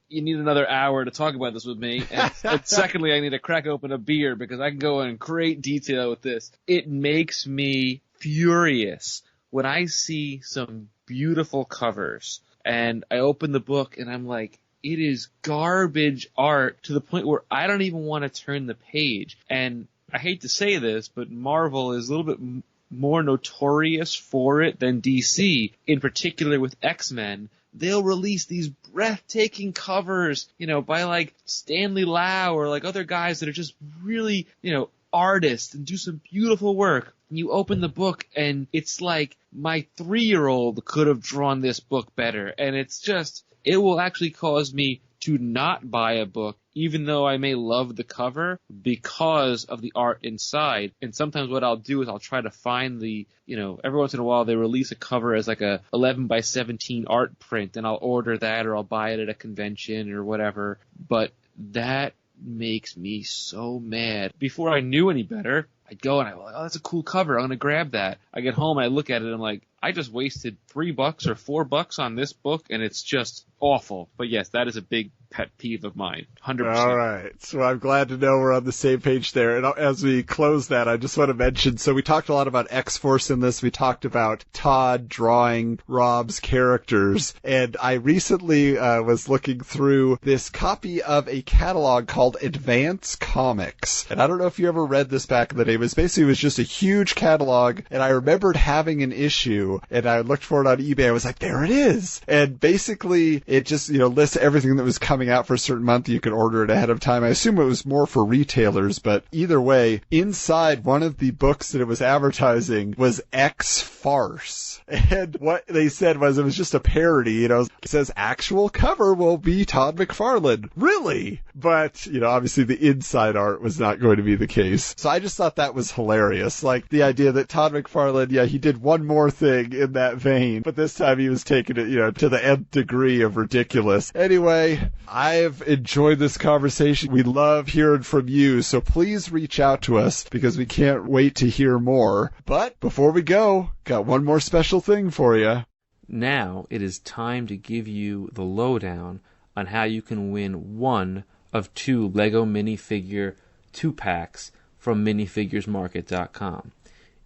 you need another hour to talk about this with me. And secondly, I need to crack open a beer because I can go in great detail with this. It makes me furious when I see some beautiful covers and I open the book and I'm like, it is garbage art to the point where I don't even want to turn the page. And I hate to say this, but Marvel is a little bit more notorious for it than DC, in particular with X-Men. They'll release these breathtaking covers, you know, by like Stanley Lau or like other guys that are just really, you know, artists and do some beautiful work. And you open the book and it's like my 3-year-old could have drawn this book better. And it's just, it will actually cause me to not buy a book, even though I may love the cover, because of the art inside. And sometimes what I'll do is I'll try to find the, you know, every once in a while they release a cover as like a 11 by 17 art print, and I'll order that or I'll buy it at a convention or whatever. But that makes me so mad. Before I knew any better, I'd go and I'm like, oh, that's a cool cover. I'm going to grab that. I get home and I look at it and I'm like, I just wasted $3 or $4 on this book and it's just awful. But yes, that is a big pet peeve of mine. 100%. All right. So I'm glad to know we're on the same page there. And as we close that, I just want to mention, so we talked a lot about X-Force in this. We talked about Todd drawing Rob's characters. And I recently was looking through this copy of a catalog called Advance Comics. And I don't know if you ever read this back in the day. It was just a huge catalog. And I remembered having an issue and I looked for it on eBay. I was like, there it is. And basically it just, you know, lists everything that was coming out for a certain month. You could order it ahead of time. I assume it was more for retailers, but either way, inside one of the books that it was advertising was X Farce. And what they said was it was just a parody, you know. It says actual cover will be Todd McFarlane. Really? But, you know, obviously the inside art was not going to be the case. So I just thought that was hilarious. Like the idea that Todd McFarlane, yeah, he did one more thing in that vein, but this time he was taking it, you know, to the nth degree of ridiculous. Anyway, I've enjoyed this conversation. We love hearing from you, so please reach out to us because we can't wait to hear more. But before we go, got one more special thing for you. Now it is time to give you the lowdown on how you can win one of 2 Lego minifigure 2-packs from minifiguresmarket.com.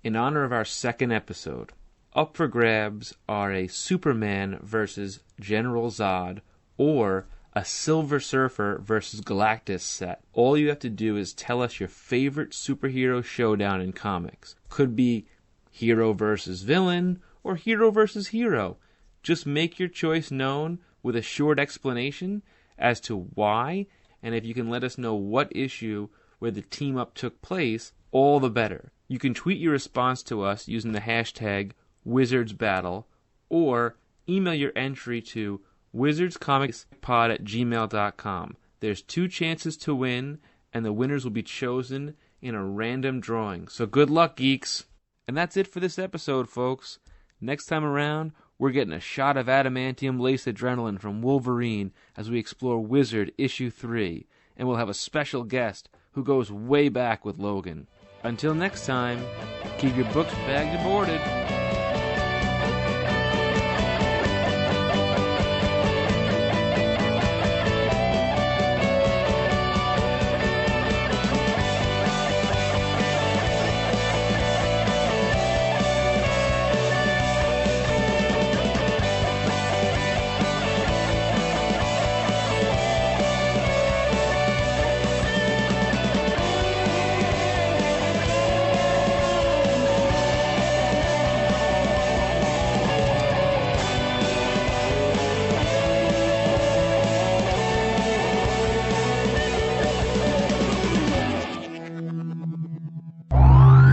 In honor of our second episode, up for grabs are a Superman versus General Zod or a Silver Surfer versus Galactus set. All you have to do is tell us your favorite superhero showdown in comics. Could be hero versus villain or hero versus hero. Just make your choice known with a short explanation as to why, and if you can let us know what issue where the team up took place, all the better. You can tweet your response to us using the hashtag WizardsBattle or email your entry to wizardscomicspod@gmail.com. There's 2 chances to win, and the winners will be chosen in a random drawing. So good luck, geeks! And that's it for this episode, folks. Next time around, we're getting a shot of adamantium-laced adrenaline from Wolverine as we explore Wizard Issue 3, and we'll have a special guest who goes way back with Logan. Until next time, keep your books bagged and boarded.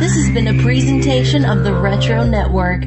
This has been a presentation of the Retro Network.